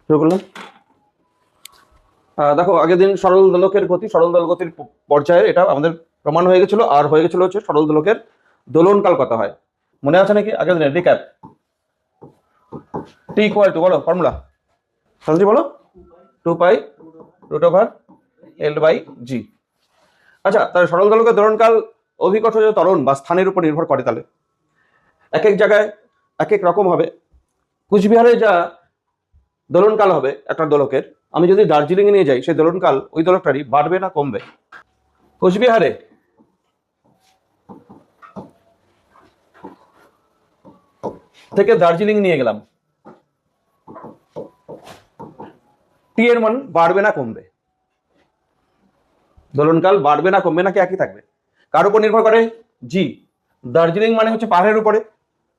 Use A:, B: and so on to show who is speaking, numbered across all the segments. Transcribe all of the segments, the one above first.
A: শুরু করলাম। দেখো, আগের দিন সরল দোলকের গতি, সরল দোলক গতির পর্যায়ে এটা আমাদের প্রমাণ হয়ে গেছিল, আর হয়ে গেছিল হচ্ছে সরল দোলকের দোলনকাল কত হয়। মনে আছে নাকি আগের দিনের রিক্যাপ? টি ইকুয়াল টু, বলো ফর্মুলা সঞ্জি, বলো 2π√L/g। আচ্ছা, তাহলে সরল দোলকের দোলনকাল অভিকর্ষ ত্বরণ বা স্থানের উপর নির্ভর করে। তাহলে এক এক জায়গায় এক এক রকম হবে। কুচবিহারে যা দোলনকাল হবে একটা দোলকের, আমি যদি দার্জিলিং এ নিয়ে যাই, সেই দোলনকাল ওই দোলকটারই বাড়বে না কমবে? কোচবিহারে থেকে দার্জিলিং নিয়ে গেলাম, টি এর মান বাড়বে না কমবে? দোলনকাল বাড়বে না কমবে, নাকি একই থাকবে? কার উপর নির্ভর করে? জি। দার্জিলিং মানে হচ্ছে পাহাড়ের উপরে,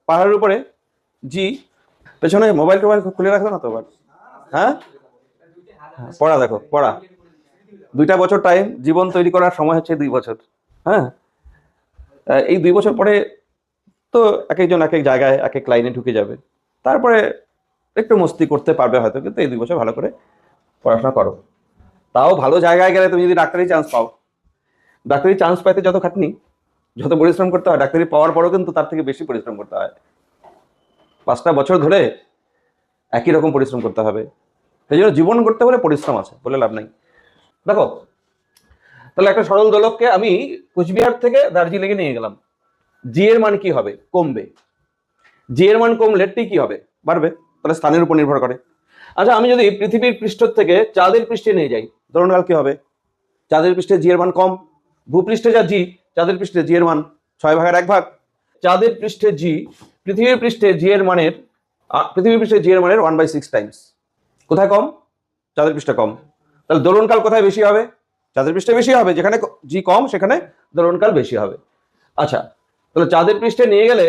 A: পাহাড়ের উপরে জি। পেছনে মোবাইল টোবাইল খুলে রাখো না তো আবার। হ্যাঁ, পড়া দেখো, পড়া। 2টা বছর টাইম, জীবন তৈরি করার সময় হচ্ছে 2 বছর। হ্যাঁ, এই 2 বছর পরে তো এক একজন এক এক জায়গায় এক এক লাইনে ঢুকে যাবে, তারপরে একটু মস্তি করতে পারবে হয়তো, কিন্তু এই 2 বছর ভালো করে পড়াশোনা করো। তাও ভালো জায়গায় গেলে তুমি যদি ডাক্তারি চান্স পাও, ডাক্তারি চান্স পাইতে যত খাটনি, যত পরিশ্রম করতে হয়, ডাক্তারি পাওয়ার পরও কিন্তু তার থেকে বেশি পরিশ্রম করতে হয়। 5টা বছর ধরে একই রকম পরিশ্রম করতে হবে। সেই জন্য জীবন করতে হলে পরিশ্রম আছে, বলে লাভ নাই। দেখো, তাহলে একটা সরল দোলককে আমি কোচবিহার থেকে দার্জিলিং এ নিয়ে গেলাম, জি এর মান কি হবে? কমবে। জি এর মান কমলে টি কি হবে? বাড়বে। তাহলে স্থানের উপর নির্ভর করে। আচ্ছা, আমি যদি পৃথিবীর পৃষ্ঠ থেকে চাঁদের পৃষ্ঠে নিয়ে যাই, দোলনকাল কি হবে? চাঁদের পৃষ্ঠে জি এর মান কম, ভূপৃষ্ঠে যা জি, চাঁদের পৃষ্ঠে জি এর মান 6/1 চাঁদের পৃষ্ঠে জি পৃথিবীর পৃষ্ঠে জি এর মানের 1/6 টাইমস। কোথায় কম? চাঁদের পৃষ্ঠে কম। তাহলে দোলনকাল কোথায় বেশি হবে? চাঁদের পৃষ্ঠে বেশি হবে। যেখানে জি কম সেখানে দোলনকাল বেশি হবে। আচ্ছা, তাহলে চাঁদের পৃষ্ঠে নিয়ে গেলে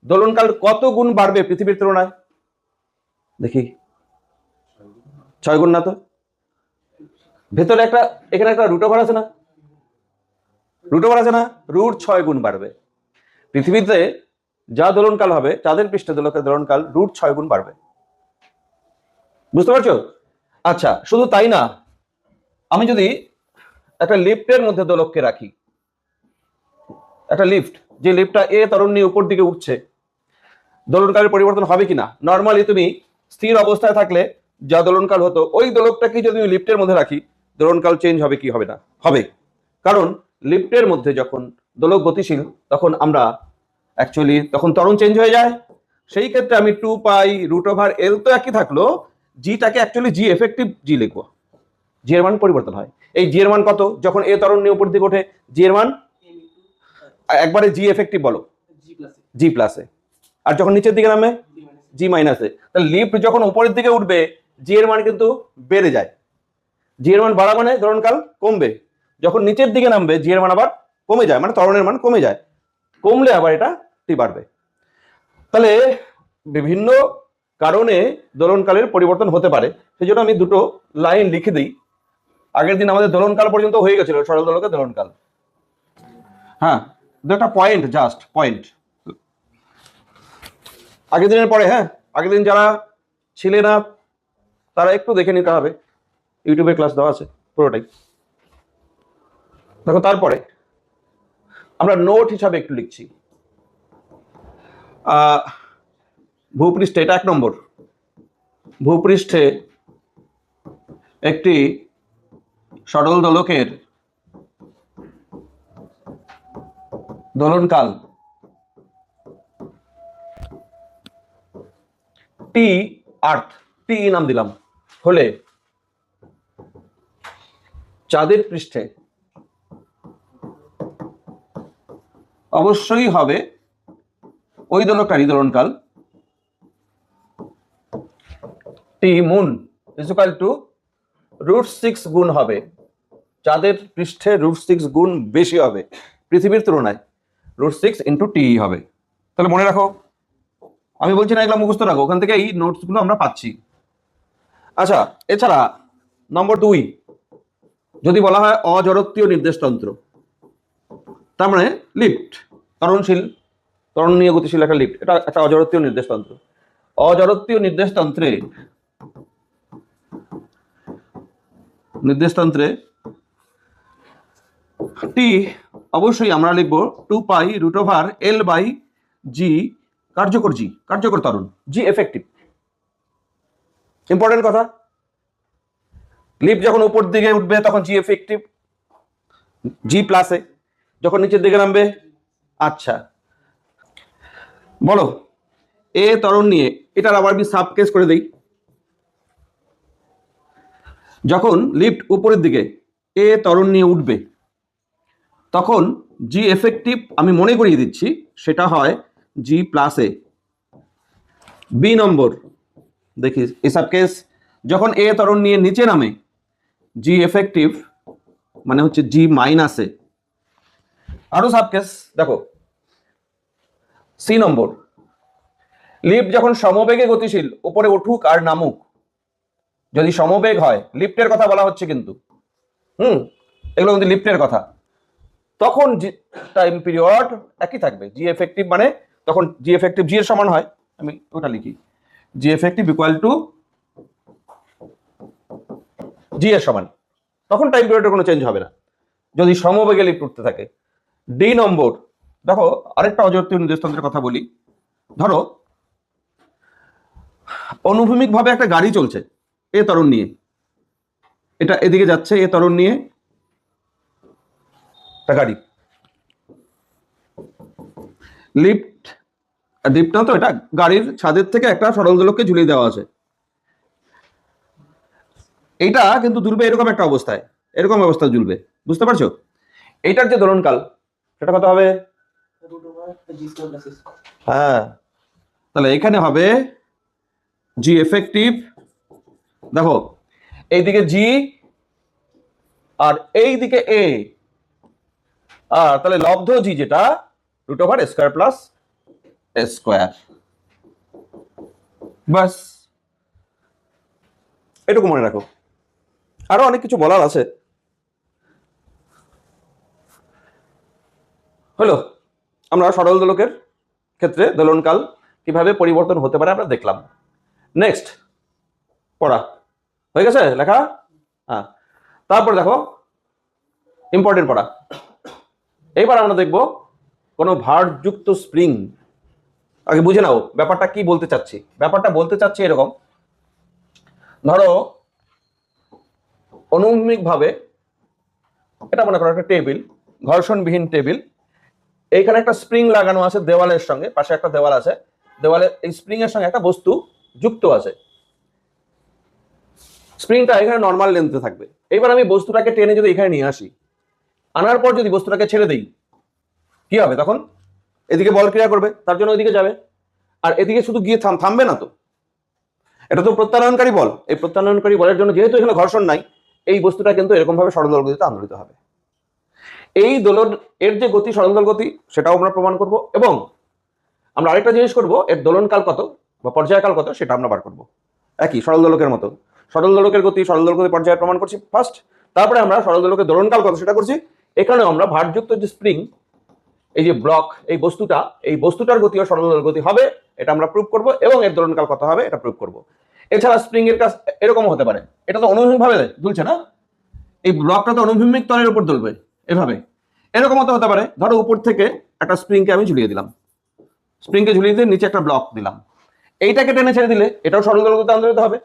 A: দোলনকাল কত গুণ বাড়বে পৃথিবীর তুলনায়? দেখি, 6 গুণ না তো? ভেতরে একটা, এখানে একটা রুট ওভার আছে না? রুট ওভার আছে না? √6 গুণ বাড়বে। পৃথিবীতে যা দোলনকাল হবে, চাঁদের পৃষ্ঠে দোলকের দোলনকাল √6 গুণ বাড়বে। বুঝতে পারছো? আচ্ছা, শুধু তাই না, আমি যদি একটা লিফটের মধ্যে দোলককে রাখি, একটা লিফট, যে লিফটটা এ ত্বরণ নিয়ে উপর দিকে উঠছে, দোলনকালের পরিবর্তন হবে কিনা? নর্মালি তুমি স্থির অবস্থায় থাকলে যা দোলনকাল হতো, ওই দোলকটাকে যদি আমি লিফটের মধ্যে রাখি, দোলনকাল চেঞ্জ হবে কি হবে না? হবে। কারণ লিফটের মধ্যে যখন দোলক গতিশীল, তখন আমরা অ্যাকচুয়ালি তখন ত্বরণ চেঞ্জ হয়ে যায়। সেই ক্ষেত্রে আমি 2π√L তো একই থাকলো, জিটাকে অ্যাকচুয়ালি জি এফেক্টিভ জি লিখবো। জি এর মান পরিবর্তন হয়। এই জি এর মান কত? যখন এ ত্বরণ নিয়ে উপর দিকে ওঠে, জি এর মান একবারে জি এফেক্টিভ বলো, জি প্লাসে। আর যখন নিচের দিকে নামে, জি মাইনাসে। তাহলে লিফট যখন উপরের দিকে উঠবে, জি এর মান কিন্তু বেড়ে যায়। জি এর মান বাড়া মানে দোলনকাল কমবে। যখন নিচের দিকে নামবে, জি এর মান আবার কমে যায়, মানে ত্বরণের মান কমে যায়। কমলে আবার এটা টি বাড়বে। তাহলে বিভিন্ন কারণে দোলনকালের পরিবর্তন হতে পারে। সেই জন্য আমি দুটো লাইন লিখে দিই। আগের দিন আমাদের দোলনকাল পর্যন্ত হয়ে গেছিল, সরল দোলকের দোলনকাল। হ্যাঁ, দুটো পয়েন্ট, জাস্ট পয়েন্ট আগের দিনের পরে। হ্যাঁ, আগের দিন যারা ছিলে না তারা একটু দেখে নিতে হবে, ইউটিউবে ক্লাস দেওয়া আছে পুরোটাই। দেখো, তারপরে আমরা নোট হিসাবে একটু লিখছি। ভূপৃষ্ঠে, এটা 1 নম্বর, ভূপৃষ্ঠে একটি সরল দোলকের দোলনকাল টি, আর্থ টি নাম দিলাম, হলে চাঁদের পৃষ্ঠে অবশ্যই হবে ওই দোলকটারই দোলনকাল টি মুন ইকুয়াল টু √6 গুণ হবে। চাঁদের পৃষ্ঠে √6 গুণ বেশি হবে পৃথিবীর তুলনায়, √6 ইন্টু টি হবে। তাহলে মনে রাখো, আমি বলছি না এগুলো মুখস্থ রাখো, ওখান থেকে এই নোটস গুলো আমরা পাচ্ছি। আচ্ছা, এছাড়া নম্বর 2, যদি বলা হয় অজড়ত্বীয় নির্দেশতন্ত্র, তার মানে লিফট, ত্বরণশীল, ত্বরণ নিয়ে গতিশীল একটা লিফট, এটা একটা অজড়ত্বীয় নির্দেশতন্ত্র। অজড়ত্বীয় নির্দেশতন্ত্রে নির্দেশতন্ত্রে টি অবশ্যই আমরা লিখব 2π√L/g কার্যকর ত্বরণ, জি এফেক্টিভ। ইম্পর্টেন্ট কথা, লিফট যখন উপর দিকে উঠবে তখন জি এফেক্টিভ, জি প্লাসে, যখন নিচের দিকে নামবে। আচ্ছা বলো এ ত্বরণ নিয়ে, এটার আবার আমি সাব কেস করে দেই। যখন লিফট উপরের দিকে এ ত্বরণ নিয়ে উঠবে তখন জি এফেক্টিভ আমি মনে করিয়ে দিচ্ছি সেটা হয় জি প্লাসে। বি নম্বর দেখি এই সাব কেস, যখন এ ত্বরণ নিয়ে নিচে নামে জি এফেক্টিভ মানে হচ্ছে জি মাইনাসে। আরো সাব কেস দেখো, সি নম্বর, লিফট যখন সমবেগে গতিশীল উপরে উঠুক আর নামুক, যদি সমবেগ হয়, লিফটের কথা বলা হচ্ছে কিন্তু, এগুলো কিন্তু লিফটের কথা, তখন টাইম পিরিয়ড একই থাকবে, জি এফেক্টিভ মানে তখন জি এফেক্টিভ জি এর সমান হয়, আমি ওটা লিখি, জি এফেক্টিভ ইকুয়াল টু জি এর সমান, তখন টাইম পিরিয়ডের কোনো চেঞ্জ হবে না যদি সমবেগে লিফট উঠতে থাকে। ডি নম্বর দেখো, আরেকটা অজরতীয় নির্দেশতন্ত্রের কথা বলি। ধরো অনুভূমিক ভাবে একটা গাড়ি চলছে এ ত্বরণ নিয়ে, এটা এদিকে যাচ্ছে এ ত্বরণ নিয়ে একটা গাড়ি, লিফট না তো, এটা গাড়ির ছাদের থেকে একটা সরল দোলককে ঝুলিয়ে দেওয়া আছে, এইটা কিন্তু দুলবে এরকম একটা অবস্থায়, এরকম অবস্থায় ঝুলবে, বুঝতে পারছো? এইটার যে দোলনকাল সেটা কত হবে? হ্যাঁ, তাহলে এখানে হবে জি এফেক্টিভ, দেখো এইদিকে জি আর এইদিকে এ, আর তাহলে লব্ধ জি যেটা √² প্লাস স্কোয়ার, বাস এটুকু মনে রাখো। আরো অনেক কিছু বলার আছে। হলো, আমরা সরল দোলকের ক্ষেত্রে দোলনকাল কিভাবে পরিবর্তন হতে পারে আমরা দেখলাম। নেক্সট পড়া হয়ে গেছে লেখা? হ্যাঁ, তারপর দেখো ইম্পর্টেন্ট পড়া, এইবার আমরা দেখব কোনো ভারযুক্ত স্প্রিং। আগে বুঝে নাও ব্যাপারটা কি বলতে চাচ্ছি। ব্যাপারটা বলতে চাচ্ছি এরকম, ধরো অনুভূমিক ভাবে এটা মনে করো একটা টেবিল, ঘর্ষণবিহীন টেবিল, এইখানে একটা স্প্রিং লাগানো আছে দেওয়ালের সঙ্গে, পাশে একটা দেওয়াল আছে, দেওয়ালের এই স্প্রিং এর সঙ্গে একটা বস্তু যুক্ত আছে, স্প্রিংটা এখানে নর্মাল লেন্থে থাকবে। এবার আমি বস্তুটাকে টেনে যদি এখানে নিয়ে আসি, আনার পর যদি বস্তুটাকে ছেড়ে দেই কি হবে? তখন এদিকে বল ক্রিয়া করবে, তার জন্য ওইদিকে যাবে, আর এদিকে শুধু গিয়ে থামবে না তো, এটা তো প্রত্যানয়নকারী বল। এই প্রত্যানয়নকারী বলের জন্য যেহেতু এখানে ঘর্ষণ নাই, এই বস্তুটা কিন্তু এরকম ভাবে সরল দোলক গতিতে আন্দোলিত হবে। এই দোলন এর যে গতি সরল দোলক গতি সেটাও আমরা প্রমাণ করব, এবং আমরা আরেকটা জিনিস করব, এর দোলনকাল কত বা পর্যায়কাল কত সেটা আমরা বার করব। একই সরল দোলকের মতো, সরল দোলকের গতি সরল দোলক গতি পর্যায় প্রমাণ করছি ফার্স্ট, তারপরে আমরা সরল দোলকের দোলনকাল কত সেটা করছি। এখানেও আমরা ভারযুক্ত যে স্প্রিং, এই যে ব্লক, এই বস্তুটার গতিও সরল দোলক গতি হবে, এটা আমরা প্রুভ করব, এবং এর দোলনকাল কত হবে এটা প্রুভ করব। এছাড়া স্প্রিং এর কাজ এরকম হতে পারে, এটা তো অনুভূমিক ভাবে দুলছে না, এই ব্লকটা তো অনুভূমিক তলের উপর দুলবে এভাবে, এরকম হতে পারে। ধরো উপর থেকে একটা স্প্রিংকে আমি ঝুলিয়ে দিলাম, স্প্রিংকে ঝুলিয়ে দিয়ে নিচে একটা ব্লক দিলাম, এইটাকে টেনে ছেড়ে দিলে এটাও সরল দোলক গতিতে আন্দোলিত হবে।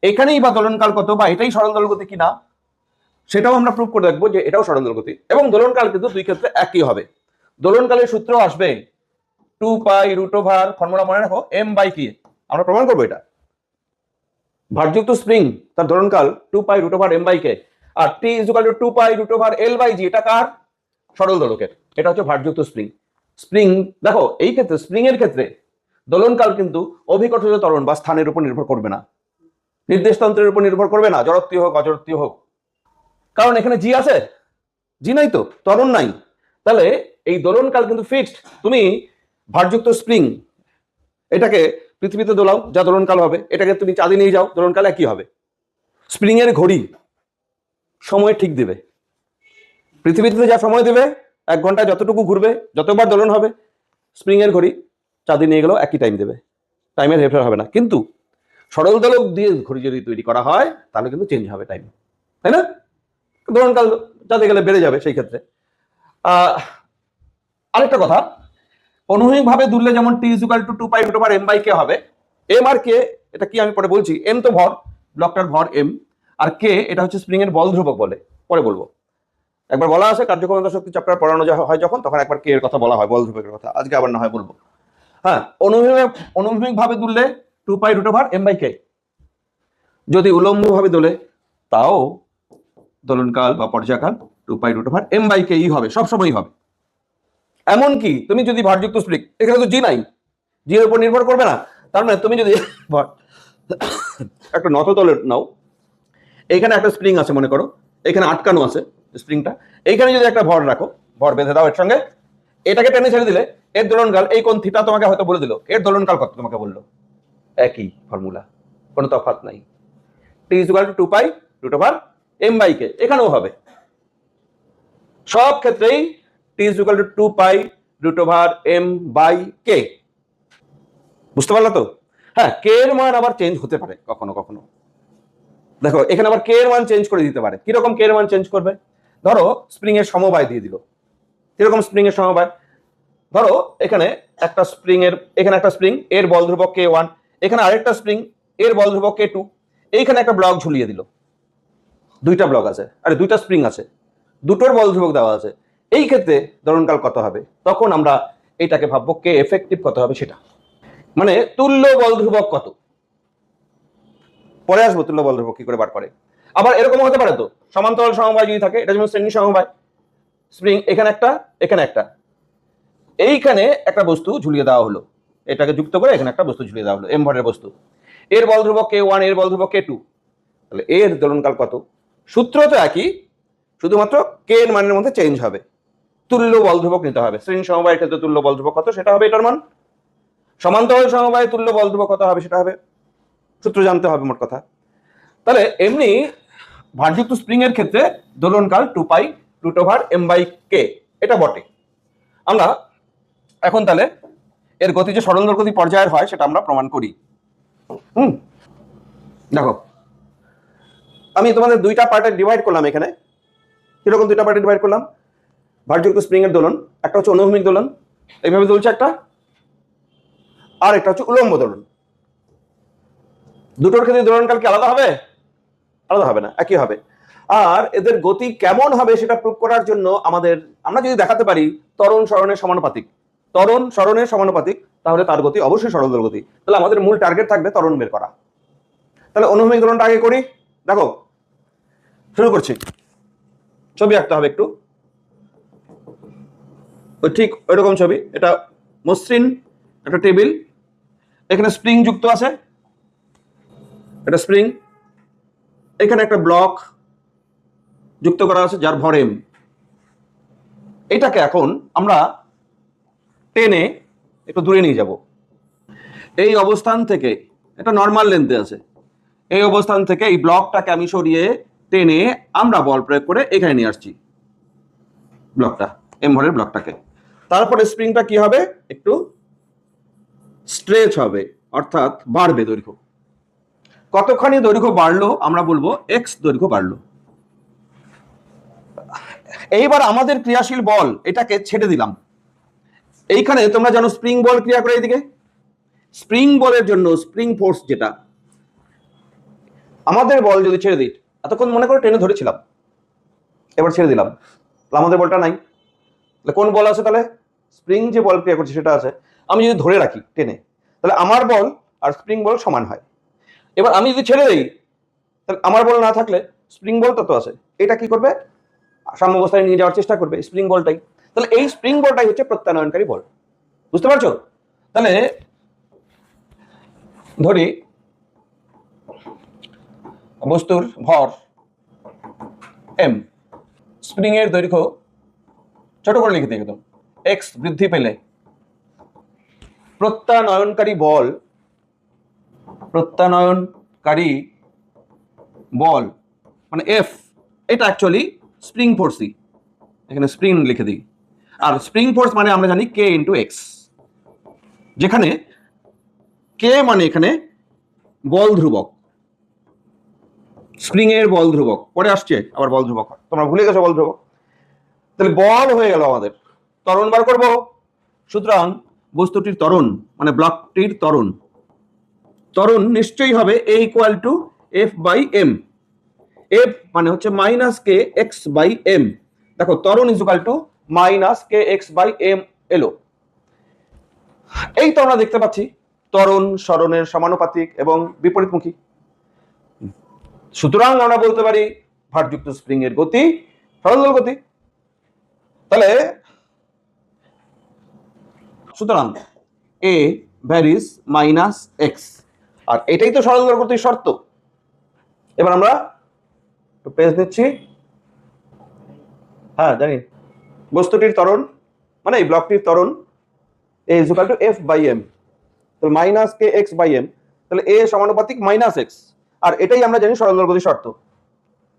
A: এখানেই বা দোলনকাল কত বা এটাই সরল দোলক গতি কিনা সেটাও আমরা প্রুভ করে দেখবো যে এটাও সরল দোলক গতি, এবং দোলনকাল কিন্তু দুই ক্ষেত্রে একই হবে। দোলনকালের সূত্র আসবে 2π√, ফর্মুলা মনে রাখো, m/k, আমরা প্রমাণ করবো এটা। ভারযুক্ত স্প্রিং তার দোলনকাল 2π√, m/k, আর t = 2π√L/g, এটা কার? সরল দোলকের, এটা হচ্ছে ভারযুক্ত স্প্রিং। স্প্রিং দেখো এই ক্ষেত্রে, স্প্রিং এর ক্ষেত্রে দোলনকাল কিন্তু অভিকর্ষজ ত্বরণ বা স্থানের উপর নির্ভর করবে না, নির্দেশতন্ত্রের উপর নির্ভর করবে না, জড়ত্বীয় হোক অজড়ত্বীয় হোক, কারণ এখানে জি আছে, জি নাই তো, ত্বরণ নাই, তাহলে এই দোলনকাল কিন্তু ফিক্সড। তুমি ভারযুক্ত স্প্রিং এটাকে পৃথিবীতে দোলাও, যা দোলনকাল হবে, এটাকে তুমি চাঁদে নিয়ে যাও, দোলনকাল একই হবে। স্প্রিং এর ঘড়ি সময় ঠিক দেবে, পৃথিবীতে যা সময় দেবে 1 ঘন্টায় যতটুকু ঘুরবে, যতবার দোলন হবে, স্প্রিং এর ঘড়ি চাঁদে নিয়ে গেলেও একই টাইম দেবে, টাইমের হেরফের হবে না। কিন্তু সরল দোলক দিয়ে ঘড়ি যদি তৈরি করা হয় তাহলে কিন্তু চেঞ্জ হবে টাইম। তাই না? দোলনকাল যাতে গেলে বেড়ে যাবে সেই ক্ষেত্রে। আরেকটা কথা, অনুভূমিক ভাবে দুললে যেমন টি ইজ ইকুয়াল টু 2π√m/k হবে, এম আর কে এটা কি আমি পরে বলছি। এম তো ভর, ব্লকটার ভর এম, আর কে এটা হচ্ছে স্প্রিং এর বল ধ্রুবক বলে, পরে বলবো। একবার বলা আছে কার্যক্ষমতা শক্তি চ্যাপ্টার পড়ানো হয় যখন, তখন একবার কে এর কথা বলা হয়, বল ধ্রুবকের কথা, আজকে আবার না হয় বলবো। হ্যাঁ, অনুভূমিক ভাবে দুললে 2π√m/k, যদি উলম্ব ভাবে দোলে তাও দোলনকাল বা পর্যায়কাল 2π√m/k হবে, সবসময়ই হবে। এমনকি তুমি যদি ভারযুক্ত স্প্রিং, এখানে তো জি নাই, জি এর উপর নির্ভর করবে না, তার মানে তুমি যদি একটা নত তলে নাও, এইখানে একটা স্প্রিং আছে মনে করো, এখানে আটকানো আছে স্প্রিংটা, এইখানে যদি একটা ভর রাখো, ভর বেঁধে দাও এর সঙ্গে, এটাকে টেনে ছেড়ে দিলে এর দোলনকাল এই কোণ থিটা তোমাকে হয়তো বলে দিল, এর দোলনকাল কত তোমাকে বললো, একই ফর্মুলা, কোনো তফাৎ নাই, টি ইজ ইকুয়াল টু 2π√m/k, এখানেও হবে। সব ক্ষেত্রেই টি ইজ ইকুয়াল টু 2π√m/k, বুঝতে পারলো তো? হ্যাঁ, কে এর মান আবার চেঞ্জ হতে পারে কখনো কখনো। দেখো এখানে আবার কে এর মান চেঞ্জ করে দিতে পারে। কিরকম কে এর মান চেঞ্জ করবে? ধরো স্প্রিং এর সমবায় দিয়ে দিল। কিরকম স্প্রিং এর সমবায়? ধরো এখানে একটা স্প্রিং এর, এখানে একটা স্প্রিং এর বল ধ্রুবক k1, এখানে আরেকটা স্প্রিং এর বল ধ্রুবক k2, এইখানে একটা ব্লক ঝুলিয়ে দিল, দুইটা ব্লক আছে, আরে দুইটা স্প্রিং আছে, দুটোর বল ধ্রুবক দেওয়া আছে। এই ক্ষেত্রে দোলনকাল কত হবে? তখন আমরা এটাকে ভাববো কে এফেক্টিভ কত হবে সেটা, মানে তুল্য বল ধ্রুবক কত, পরে আসবো তুল্য বল ধ্রুবক কি করে বার করে। আবার এরকম হতে পারে তো, সমান্তরাল সমবায় যদি থাকে, এটা যেমন শ্রেণী সমবায়, স্প্রিং এখানে একটা, এখানে একটা, এইখানে একটা বস্তু ঝুলিয়ে দেওয়া হলো, এটাকে যুক্ত করে এখানে একটা বস্তু ঝুলিয়ে দেওয়া হলো, এম ভরের বস্তু, এর বল ধ্রুবক k1, এর বল ধ্রুবক k2, তাহলে এর দোলনকাল কত? সূত্র তো একই, শুধুমাত্র কে এর মানের মধ্যে চেঞ্জ হবে, তুল্য বল ধ্রুবক নিতে হবে। শ্রেণী সমবায়ের ক্ষেত্রে তুল্য বল ধ্রুবক কত সেটা হবে এটার মান, সমান্তরাল সমবায়ে তুল্য বল ধ্রুবক কত হবে সেটা হবে, সূত্র জানতে হবে মোট কথা। তাহলে এমনি ভারযুক্ত স্প্রিং এর ক্ষেত্রে দোলনকাল 2π√m/k, এটা বটে। আমরা এখন তাহলে এর গতি যে সরল গতি পর্যায়ের হয় সেটা আমরা প্রমাণ করি। দেখো আমি তোমাদের দুইটা পার্টে ডিভাইড করলাম এখানে। কিরকম দুইটা পার্টে ডিভাইড করলাম? ভারযুক্ত স্প্রিং এর দোলন, একটা হচ্ছে অনুভূমিক দোলন, এইভাবে দুলছে একটা, আর একটা হচ্ছে উলম্ব দোলন। দুটোর ক্ষেত্রে দোলনকাল কি আলাদা হবে? আলাদা হবে না, একই হবে। আর এদের গতি কেমন হবে সেটা প্রুভ করার জন্য আমরা যদি দেখাতে পারি ত্বরণ সরণের সমানুপাতিক, ত্বরণ সরণের সমানুপাতিক, তাহলে তার গতি অবশ্যই সরল দোলক গতি। তাহলে আমাদের মূল টার্গেট থাকবে ত্বরণ বের করা। তাহলে অনুভূমিক দোলনটা আগে করি। দেখো শুরু করছি, ছবি আঁকতে হবে একটু, ঠিক ওইরকম ছবি। এটা মসৃণ একটা টেবিল, এখানে স্প্রিং যুক্ত আছে, এটা স্প্রিং, এখানে একটা ব্লক যুক্ত করা আছে যার ভর এম। এটাকে এখন আমরা টেনে একটু দূরে নিয়ে যাব। এই অবস্থান থেকে, এটা নর্মাল লেন্থে আছে, এই অবস্থান থেকে এই ব্লকটাকে আমি সরিয়ে টেনে আমরা বল প্রয়োগ করে এখানে নিয়ে আসছি ব্লকটা, এম ভরের ব্লকটাকে। তারপরে স্প্রিংটা কি হবে? একটু স্ট্রেচ হবে, অর্থাৎ বাড়বে দৈর্ঘ্য। কতখানি দৈর্ঘ্য বাড়লো আমরা বলবো এক্স দৈর্ঘ্য বাড়লো। এইবার আমাদের ক্রিয়াশীল বল এটাকে ছেড়ে দিলাম। এইখানে তোমরা জানো স্প্রিং বল ক্রিয়া করে এইদিকে, স্প্রিং বলের জন্য স্প্রিং ফোর্স যেটা, আমাদের বল যদি ছেড়ে দিই, এতক্ষণ মনে করে টেনে ধরেছিলাম, এবার ছেড়ে দিলাম, আমাদের বলটা নাই, কোন বল আছে? তাহলে স্প্রিং যে বল ক্রিয়া করছে সেটা আছে। আমি যদি ধরে রাখি টেনে, তাহলে আমার বল আর স্প্রিং বল সমান হয়। এবার আমি যদি ছেড়ে দিই, তাহলে আমার বল না থাকলে স্প্রিং বল তত আছে, এটা কি করবে? সাম্য অবস্থায় নিয়ে যাওয়ার চেষ্টা করবে স্প্রিং বলটাই। তাহলে এই স্প্রিং বলটাই হচ্ছে প্রত্যানয়নকারী বল, বুঝতে পারছো? তাহলে ধরি বস্তুর ভর এম, স্প্রিং এর দৈর্ঘ্য ছোট করে লিখে দিই একদম, এক্স বৃদ্ধি পেলে প্রত্যানয়নকারী বল মানে এফ, এটা অ্যাকচুয়ালি স্প্রিং ফোর্সই, এখানে স্প্রিং লিখে দিই। আর স্প্রিং ফোর্স মানে আমরা জানি কে ইন্টু এক্স, যেখানে কে মানে এখানে বল ধ্রুবক, স্প্রিং এর বল ধ্রুবক পরে আসছে, আবার বল ধ্রুবক তোমরা ভুলে গেছো বল ধ্রুবক। তাহলে বল হয়ে গেল আমাদের, ত্বরণ বার করব। সুতরাং বস্তুটির ত্বরণ মানে ব্লকটির ত্বরণ, ত্বরণ নিশ্চয়ই হবে a equal to F by M. F মানে হচ্ছে minus K X by M. দেখো ত্বরণ is equal to minus K X by M এলো। এই তো আমরা দেখতে পাচ্ছি ত্বরণ সরণের সমানুপাতিক এবং বিপরীতমুখী। সুতরাং আমরা বলতে পারি ভারযুক্ত স্প্রিং এর গতি সরলদল গতি। তাহলে সুতরাং এ ভ্যারিস মাইনাস এক্স, আর এটাই তো সরলদল গতির শর্ত। এবার আমরা পেজ দিচ্ছি। হ্যাঁ জানি, বস্তুটির ত্বরণ মানে এই ব্লকটির ত্বরণ a is equal to F by M, তাহলে minus K X by M, তাহলে এ সমানুপাতিক মাইনাস এক্স, আর এটাই আমরা জানি সরলদল গতির শর্ত।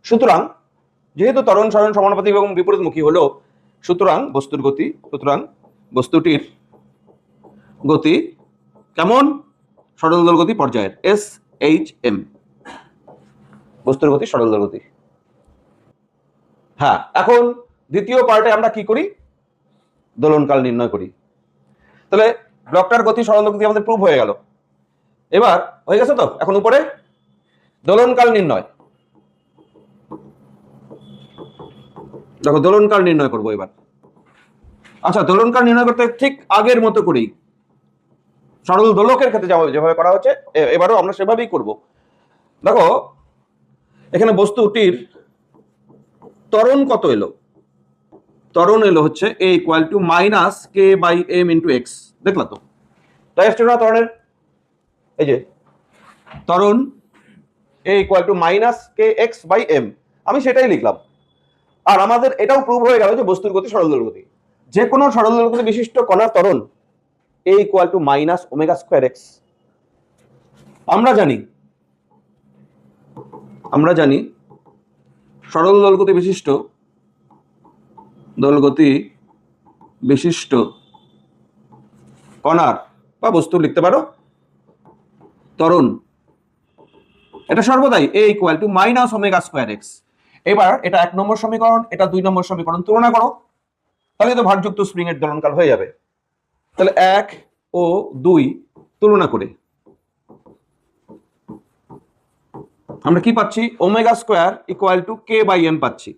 A: সুতরাং যেহেতু ত্বরণ সরণ সমানুপাতিক এবং বিপরীতমুখী হলো, সুতরাং বস্তুটির গতি কেমন? সরলদল গতি পর্যায়ের, এস এইচ এম, বস্তুর গতি সরলদল গতি। হ্যাঁ, এখন দ্বিতীয় পার্টে আমরা কি করি? দোলনকাল নির্ণয় করি। তাহলে ব্লকটার গতি সরলদল গতি আমাদের প্রুভ হয়ে গেল। এবার হয়ে গেছে তো, এখন উপরে দোলনকাল নির্ণয়। দেখো দোলনকাল নির্ণয় করবো এবার। আচ্ছা, দোলনকাল নির্ণয় করতে ঠিক আগের মতো করেই সরল দোলকের ক্ষেত্রে যেভাবে করা হচ্ছে এবারও আমরা সেভাবেই করব। দেখো এখানে বস্তুটির ত্বরণ কত এলো? ত্বরণ এলো হচ্ছে a equal to minus K by M into X. দেখলা তো, তাই আসছে না ত্বরণের? এই যে ত্বরণ a equal to minus K X by M, আমি সেটাই লিখলাম। আর আমাদের এটাও প্রুভ হয়ে গেল যে বস্তুর গতি সরলদল গতি। যে কোনো সরলদল গতি বিশিষ্ট কণার ত্বরণ a equal to minus omega square x. আমরা জানি সরল দোলগতি বিশিষ্ট কণার বা বস্তু লিখতে পারো ত্বরণ, এটা সর্বদাই a equal to minus omega square x. এবার এটা 1 নম্বর সমীকরণ, এটা 2 নম্বর সমীকরণ তুলনা করো, তাহলে তো ভারযুক্ত স্প্রিং এর দোলনকাল হয়ে যাবে। তাহলে 1 ও 2 তুলনা করে আমরা কি পাচ্ছি? Omega square equal to K by M পাচ্ছি।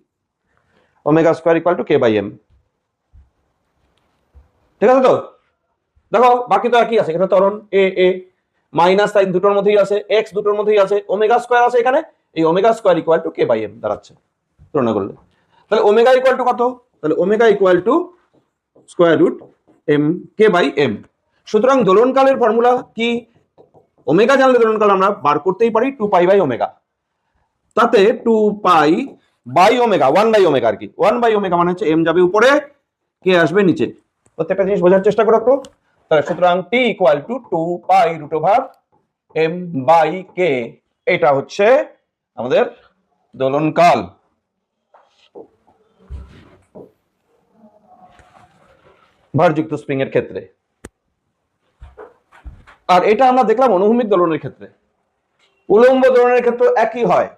A: Omega square equal to K by M, ঠিক আছে তো? দেখো বাকি তো একই আছে, এখানে ত্বরণ এ এ মাইনাস সাইন দুটোর মধ্যেই আছে, এক্স দুটোর মধ্যেই আছে, ওমেগা স্কয়ার আছে এখানে, এই omega square equal to K by M দাঁড়াচ্ছে তুলনা করলে। তাহলে ওমেগা ইকুয়াল টু কত? তাহলে omega equal to square root M K by M. সুতরাং দোলনকালের ফর্মুলা কি? ওমেগা জানলে দোলনকাল আমরা বার করতেই পারি 2 পাই বাই ওমেগা। তাতে 2 pi by omega 1 by omega, আর কি 1 বাই ওমেগা মানে হচ্ছে এম যাবে উপরে, কে আসবে নিচে। প্রত্যেকটা জিনিস বোঝার চেষ্টা করো একটু। তাহলে সুতরাং T equal to 2 pi root over M by K, এটা হচ্ছে আমাদের দোলনকাল। ভারযুক্ত স্প্রিং এর ক্ষেত্রে। আর এটা আমরা দেখলাম অনুভূমিক দোলনের ক্ষেত্রে। উলম্ব দোলনের ক্ষেত্রে একই হয়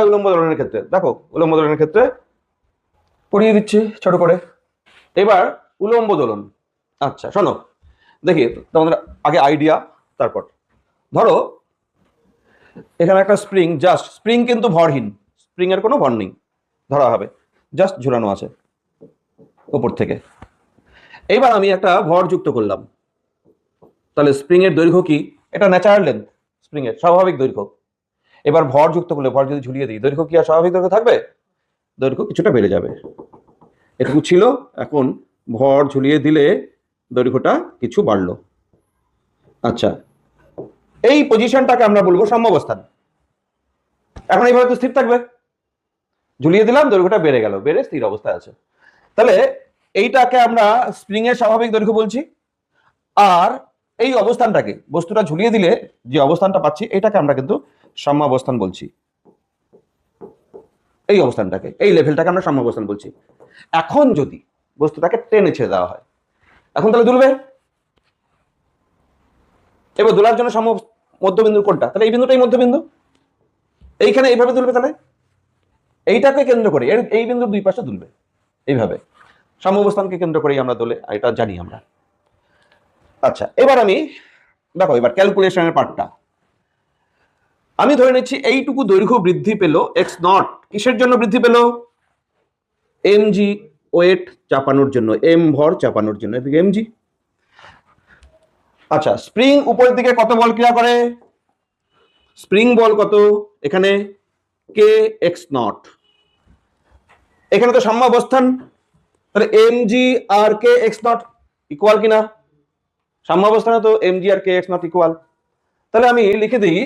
A: উলম্ব দোলনের ক্ষেত্রে। দেখো উলম্ব দোলনের ক্ষেত্রে পড়িয়ে দিচ্ছি ছোট করে। এবার উলম্ব দোলন। আচ্ছা শোনো দেখি তোমাদের আগে আইডিয়া, তারপর ধরো এখানে একটা স্প্রিং, জাস্ট স্প্রিং কিন্তু ভরহীন, স্প্রিং এর কোনো ভর নেই, ধরা হবে জাস্ট ঝুলানো আছে উপর থেকে। এইবার আমি একটা ভর যুক্ত করলাম, তাহলে স্প্রিং এর দৈর্ঘ্য কি? এটা ন্যাচারাল লেন্থ, স্প্রিং এর স্বাভাবিক দৈর্ঘ্য। এবার ভর যুক্ত করলে, ভর যদি ঝুলিয়ে দিই, দৈর্ঘ্য কি আর স্বাভাবিক দৈর্ঘ্য থাকবে? দৈর্ঘ্য কিছুটা বেড়ে যাবে। এটুকু ছিল, এখন ভর ঝুলিয়ে দিলে দৈর্ঘ্যটা কিছু বাড়লো। আচ্ছা, এই পজিশনটাকে আমরা বলবো সাম্যাবস্থান। এখন এইভাবে তো স্থির থাকবে, ঝুলিয়ে দিলাম দৈর্ঘ্যটা বেড়ে গেল, বেড়ে স্থির অবস্থায় আছে। তাহলে এইটাকে আমরা স্প্রিং এর স্বাভাবিক দৈর্ঘ্য বলছি। আর এই অবস্থানটাকে, বস্তুটা ঝুলিয়ে দিলে যে অবস্থানটা পাচ্ছি, এটাকে আমরা কিন্তু সাম্যাবস্থান বলছি। এই অবস্থানটাকে, এই লেভেলটাকে আমরা সাম্যাবস্থান বলছি। এখন যদি বস্তুটাকে টেনে ছেড়ে দেওয়া হয়, এখন তাহলে দুলবে। এবার দোলার জন্য মধ্যবিন্দু কোনটা? তাহলে এই বিন্দুটাই মধ্যবিন্দু। এইখানে এইভাবে দুলবে, তাহলে এইটাকে কেন্দ্র করে এই বিন্দুর দুই পাশে দুলবে এইভাবে, সাম্যাবস্থানকে কেন্দ্র করেই আমরা দোলে, এটা জানি আমরা। আচ্ছা, এবার আমি দেখো, এবার ক্যালকুলেশনের পার্টটা আমি ধরে নিচ্ছি এইটুকু দৈর্ঘ্য বৃদ্ধি পেল এক্স নট, কিসের জন্য বৃদ্ধি পেল? এম জি ওয়েট চাপানোর জন্য, এম ভর চাপানোর জন্য, এদিকে এম জি। আচ্ছা, স্প্রিং উপরের দিকে কত বল ক্রিয়া করে? স্প্রিং বল কত? এখানে কে এক্স নট, এখানে তো সাম্যাবস্থান, তাহলে এম জি আর কে এক্স নট ইকুয়াল কিনা? সাম্যাবস্থানে তো এম জি আর কে এক্স নট ইকুয়াল। তাহলে আমি লিখে দিই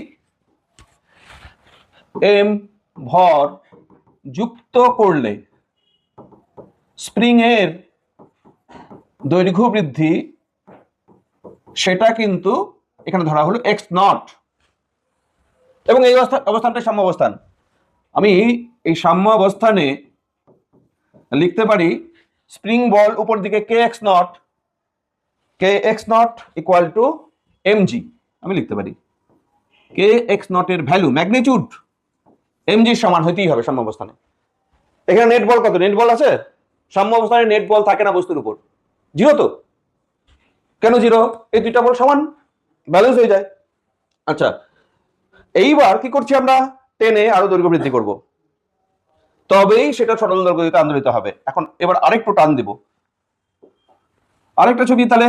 A: এম ভর যুক্ত করলে স্প্রিং এর দৈর্ঘ্য বৃদ্ধি, সেটা কিন্তু এখানে ধরা হলো এক্স নট, এবং এই অবস্থানটা সাম্যাবস্থান। আমি এই সাম্যাবস্থানে লিখতে পারি স্প্রিং বল উপর দিকে K X not equal to M G, আমি লিখতে পারি কে এক্স নট এর ভ্যালু ম্যাগনিটিউড এম জির সমান হইতেই হবে সাম্যাবস্থানে। এখানে নেট বল কত? নেট বল আছে? সাম্যাবস্থানে নেট বল থাকে না বস্তুর উপর, জিরো তো। কেন জিরো? এই দুইটা বল সমান, ব্যালেন্স হয়ে যায়। আচ্ছা, এইবার কি করছি আমরা? টেনে আরো দৈর্ঘ্য বৃদ্ধি করব, তবেই সেটা সরল দৈর্ঘ্যতে আন্দোলিত হবে। এখন এবার আরেকটু টান দিব, আরেকটা ছবি, তাহলে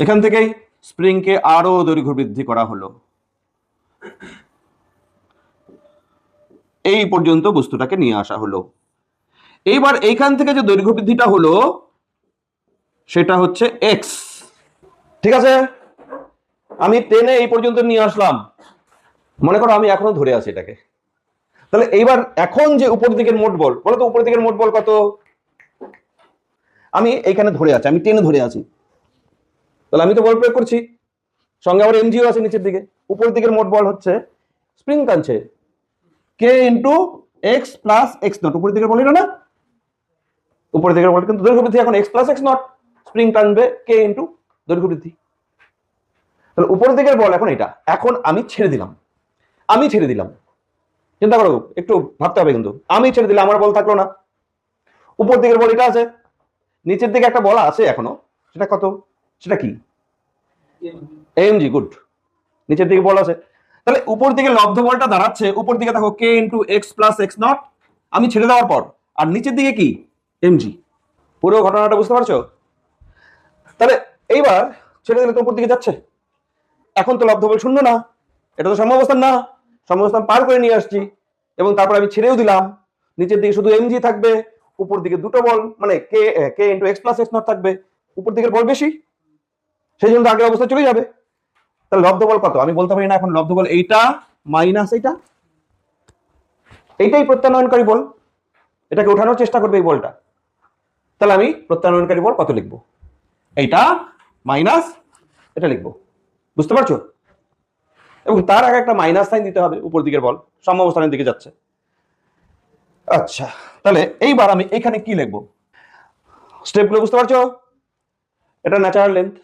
A: এখান থেকেই স্প্রিংকে আরো দৈর্ঘ্য বৃদ্ধি করা হলো, এই পর্যন্ত বস্তুটাকে নিয়ে আসা হলো। এইবার এইখান থেকে যে দৈর্ঘ্য বৃদ্ধিটা হলো সেটা হচ্ছে এক্স, ঠিক আছে? আমি টেনে এই পর্যন্ত নিয়ে আসলাম, মনে করো আমি এখনো ধরে আছি এটাকে। তাহলে এইবার এখন যে উপর দিকের মোট বল, বলো তো উপর দিকের মোট বল কত? আমি এইখানে ধরে আছি, আমি টেনে ধরে আছি, তাহলে আমি তো বল প্রয়োগ করছি, সঙ্গে আবার এমজিও আছে নিচের দিকে। উপর দিকের মোট বল হচ্ছে স্প্রিং টানছে K into X plus X not, উপর দিকের বল এটা না? উপর দিকের বল কিন্তু দৈর্ঘ্য বৃদ্ধি এখন x plus X not, spring টানবে কে ইন্টু দৈর্ঘ্য বৃদ্ধি। তাহলে উপর দিকের বল এখন এটা, এখন আমি ছেড়ে দিলাম, চিন্তা করো, একটু ভাবতে হবে কিন্তু। আমি ছেড়ে দিলাম, আমার বল থাকলো না, উপর দিকের বল এটা আছে, নিচের দিকে একটা বল আছে এখনো, সেটা কত? সেটা কি? এমজি, গুড, নিচের দিকে বল আছে। তাহলে উপর দিকে লব্ধ বলটা দাঁড়াচ্ছে, উপর দিকে দেখো K into X plus X not, আমি ছেড়ে দেওয়ার পর, আর নিচের দিকে কি? এমজি। পুরো ঘটনাটা বুঝতে পারছো? তাহলে এইবার ছেড়ে দিলে তো উপর দিকে যাচ্ছে, এখন তো লব্ধ বল শূন্য না, এটা তো সাম্যাবস্থান না, সাম্যাবস্থান পার করে নিয়ে আসছি, এবং তারপর আমি ছেড়েও দিলাম, নিচের দিকে শুধু এমজি থাকবে, উপর দিকে দুটো বল মানে K into X plus X not থাকবে, উপর দিকের বল বেশি, সেই জন্য আগের অবস্থা চলে যাবে। তাহলে লব্ধ বল কত? আমি বলতে পারি না এখন লব্ধ বল এইটা মাইনাস এইটাই প্রত্যানয়নকারী বল, এটাকে ওঠানোর চেষ্টা করবে এই বলটা। তাহলে আমি প্রত্যানয়নকারী বল কত লিখবো? এইটা মাইনাস এটা লিখবো, বুঝতে পারছো? এবং তার আগে একটা মাইনাস সাইন দিতে হবে, উপর দিকের বল সাম্যাবস্থানের দিকে যাচ্ছে। আচ্ছা, তাহলে এইবার আমি এখানে কি লিখবো? স্টেপগুলো বুঝতে পারছো? এটা ন্যাচারাল লেন্থ,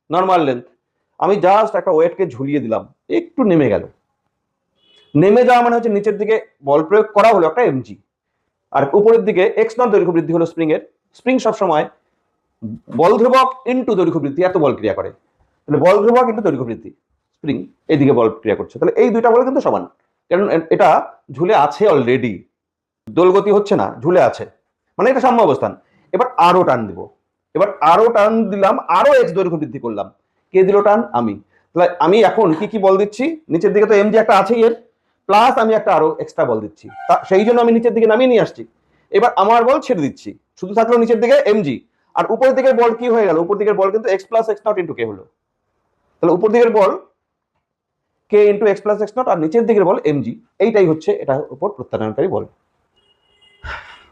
A: নর্মাল লেন্থ, আমি জাস্ট একটা ওয়েটকে ঝুলিয়ে দিলাম, একটু নেমে গেল, নেমে যাওয়া মানে হচ্ছে নিচের দিকে বল প্রয়োগ করা হলো একটা এমজি, আর উপরের দিকে এক্স নট দৈর্ঘ্য বৃদ্ধি হলো স্প্রিং এর। স্প্রিং সবসময় বল ধ্রুবক ইন্টু দৈর্ঘ্য বৃদ্ধি এত বল ক্রিয়া করে, তাহলে বল ধ্রুবক ইন্টু দৈর্ঘ্য বৃদ্ধি, স্প্রিং এইদিকে বল ক্রিয়া করছে, তাহলে এই দুইটা বল কিন্তু সমান, কারণ এটা ঝুলে আছে অলরেডি, দোলগতি হচ্ছে না, ঝুলে আছে, মানে এটা সাম্য অবস্থান। এবার আরো টান দিব, এবার আরো টান দিলাম, আরো এক্স দৈর্ঘ্য বৃদ্ধি করলাম, কে দিল টান? আমি। তাহলে আমি এখন কি কি বল দিচ্ছি? নিচের দিকে তো এমজি একটা আছে এর, প্লাস আমি একটা আরো এক্সট্রা বল দিচ্ছি, সেই জন্য আমি নিচের দিকে নামিয়ে নিয়ে আসছি। এবার আমার বল ছেড়ে দিচ্ছি, শুধু থাকলো নিচের দিকে এমজি, আর উপরের দিকের বল কি হয়ে গেল? উপর দিকের বল কিন্তু X plus X not into K হলো, তাহলে উপর দিকের বল K into X plus X not, আর নিচের দিকের বল এমজি, এইটাই হচ্ছে এটার উপর প্রত্যানয়নকারী বল।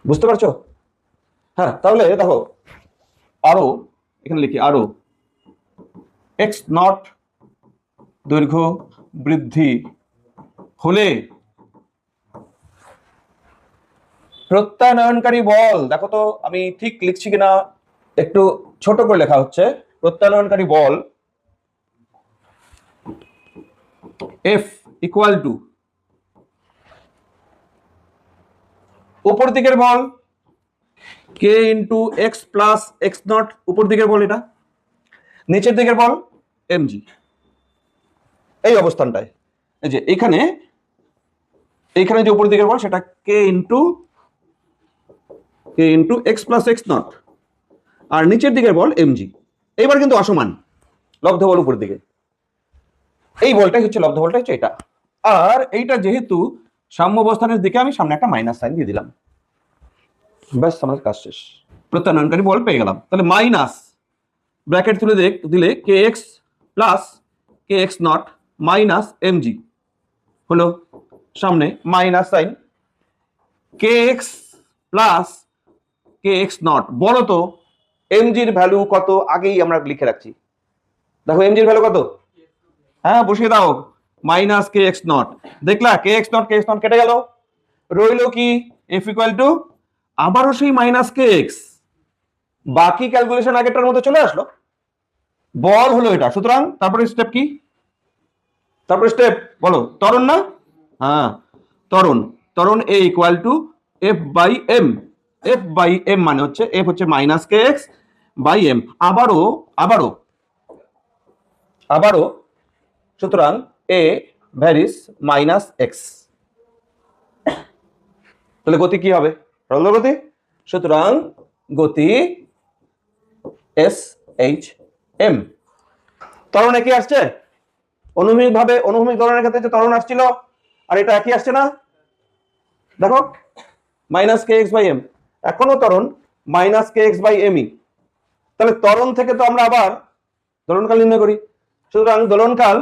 A: বুঝতে পারছো? হ্যাঁ, তাহলে দেখো আরো এখানে লিখি, আরো এক্স নট দৈর্ঘ্য বৃদ্ধি হলে প্রত্যানয়নকারী বল, দেখো তো আমি ঠিক লিখছি কিনা, একটু ছোট করে লেখা হচ্ছে, প্রত্যানয়নকারী বল এফ ইকুয়াল টু উপর দিকের বল K into X plus X not, উপর দিকের বল এটা, নিচের দিকের বল এমজি। এই অবস্থানটায় এই যে এখানে যে উপর দিকের বল সেটা K into X plus X not, আর নিচের দিকের বল এমজি। এইবার কিন্তু অসমান, লব্ধ বল উপর দিকে, এই বলটাই হচ্ছে লব্ধ বলটা হচ্ছে এটা। আর এইটা যেহেতু সাম্য অবস্থানের দিকে, আমি সামনে একটা মাইনাস সাইন দিয়ে দিলাম, ব্যাস আমাদের কাজ শেষ। প্রত্যানয়নকারী বল পেয়ে গেলাম। তাহলে মাইনাস ব্র্যাকেট তুলে দিলে K X plus K X not minus MG হলো, সামনে minus sign K X plus K X not. বলো তো এমজির ভ্যালু কত, আগেই আমরা লিখে রাখছি। দেখো এমজির ভ্যালু কত, হ্যাঁ বসিয়ে দাও, মাইনাস কে এক্স নট। দেখলা কে এক্স নট কেটে গেল, রইল কি এফ ইকুয়াল টু আবারও সেই মাইনাস কে এক্স। বাকি ক্যালকুলেশন আগেরটার মধ্যে চলে আসলো, বল হলো এটা। সুতরাং তারপরে স্টেপ কি, তারপরে স্টেপ বলো, ত্বরণ না, হ্যাঁ ত্বরণ এ equal to F by M. F by M মানে হচ্ছে এফ হচ্ছে minus K X by M, আবারও সুতরাং এ ভ্যারিস মাইনাস এক্স। তাহলে গতি কি হবে, সরল গতি। সুতরাং গতি এস এইচ এম। ত্বরণ একই আসছে, অনুভূমিক ত্বরণের ক্ষেত্রে যে ত্বরণ আসছিল আর এটা একই আসছে না, দেখো minus K X by M, এখনো ত্বরণ minus K X by M ই। তাহলে ত্বরণ থেকে তো আমরা আবার দোলনকাল নির্ণয় করি। সুতরাং দোলনকাল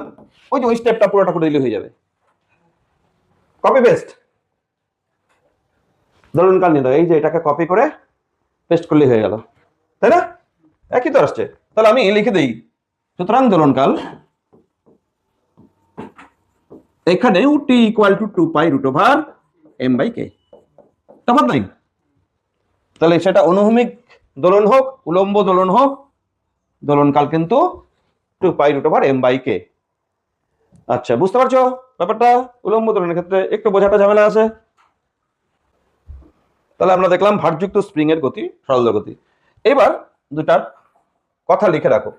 A: ওই যে ওই স্টেপটা পুরোটা করে দিলে হয়ে যাবে, কপি পেস্ট। দোলনকাল নির্ণয়, এই যে এটাকে কপি করে পেস্ট করলে হয়ে গেল, তাই না? একই তো আসছে। তাহলে আমি লিখে দিই, সুতরাং দোলনকাল এখানেও T equal to 2 pi root over M by K, তফাৎ নাই। তাহলে সেটা অনুভূমিক দোলন হোক উলম্ব দোলন হোক, দোলনকাল কিন্তু 2 pi root over M by কে। আচ্ছা বুঝতে পারছো ব্যাপারটা? উলম্ব দোলনের ক্ষেত্রে একটু বোঝাটা ঝামেলা আছে। তাহলে আমরা দেখলাম ভারযুক্ত স্প্রিং এর গতি, সরল গতি। এবার দুটার কথা লিখে রাখো,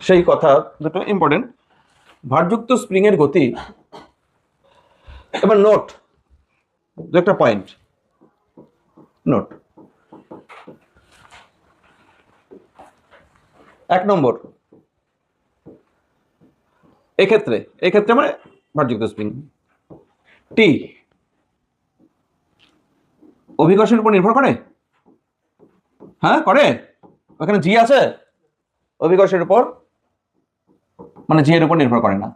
A: সেই কথা দুটো ইম্পর্টেন্ট। ভারযুক্ত স্প্রিং এর গতি, এবার নোট দু একটা পয়েন্ট নোট। 1 নম্বর, এক্ষেত্রে মানে ভারযুক্ত স্প্রিং টি অভিকর্ষের উপর নির্ভর করে, হ্যাঁ করে, ওখানে জি আছে, অভিকর্ষের উপর মানে জি এর উপর নির্ভর করে না,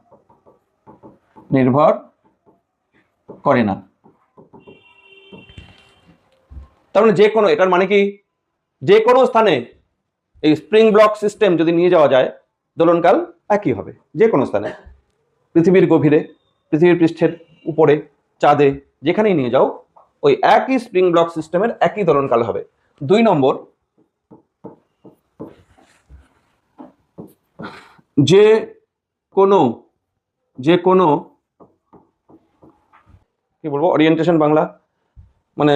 A: তার মানে যে কোনো, এটার মানে কি যে কোনো স্থানে এই স্প্রিং ব্লক সিস্টেম যদি নিয়ে যাওয়া যায় দোলনকাল একই হবে। যে কোনো স্থানে, পৃথিবীর গভীরে, পৃথিবীর পৃষ্ঠের উপরে, চাঁদে, যেখানেই নিয়ে যাও ওই একই স্প্রিং ব্লক সিস্টেমের একই দোলনকাল হবে। 2 নম্বর, যে কোনো কি বলবো ওরিয়েন্টেশন বাংলা, মানে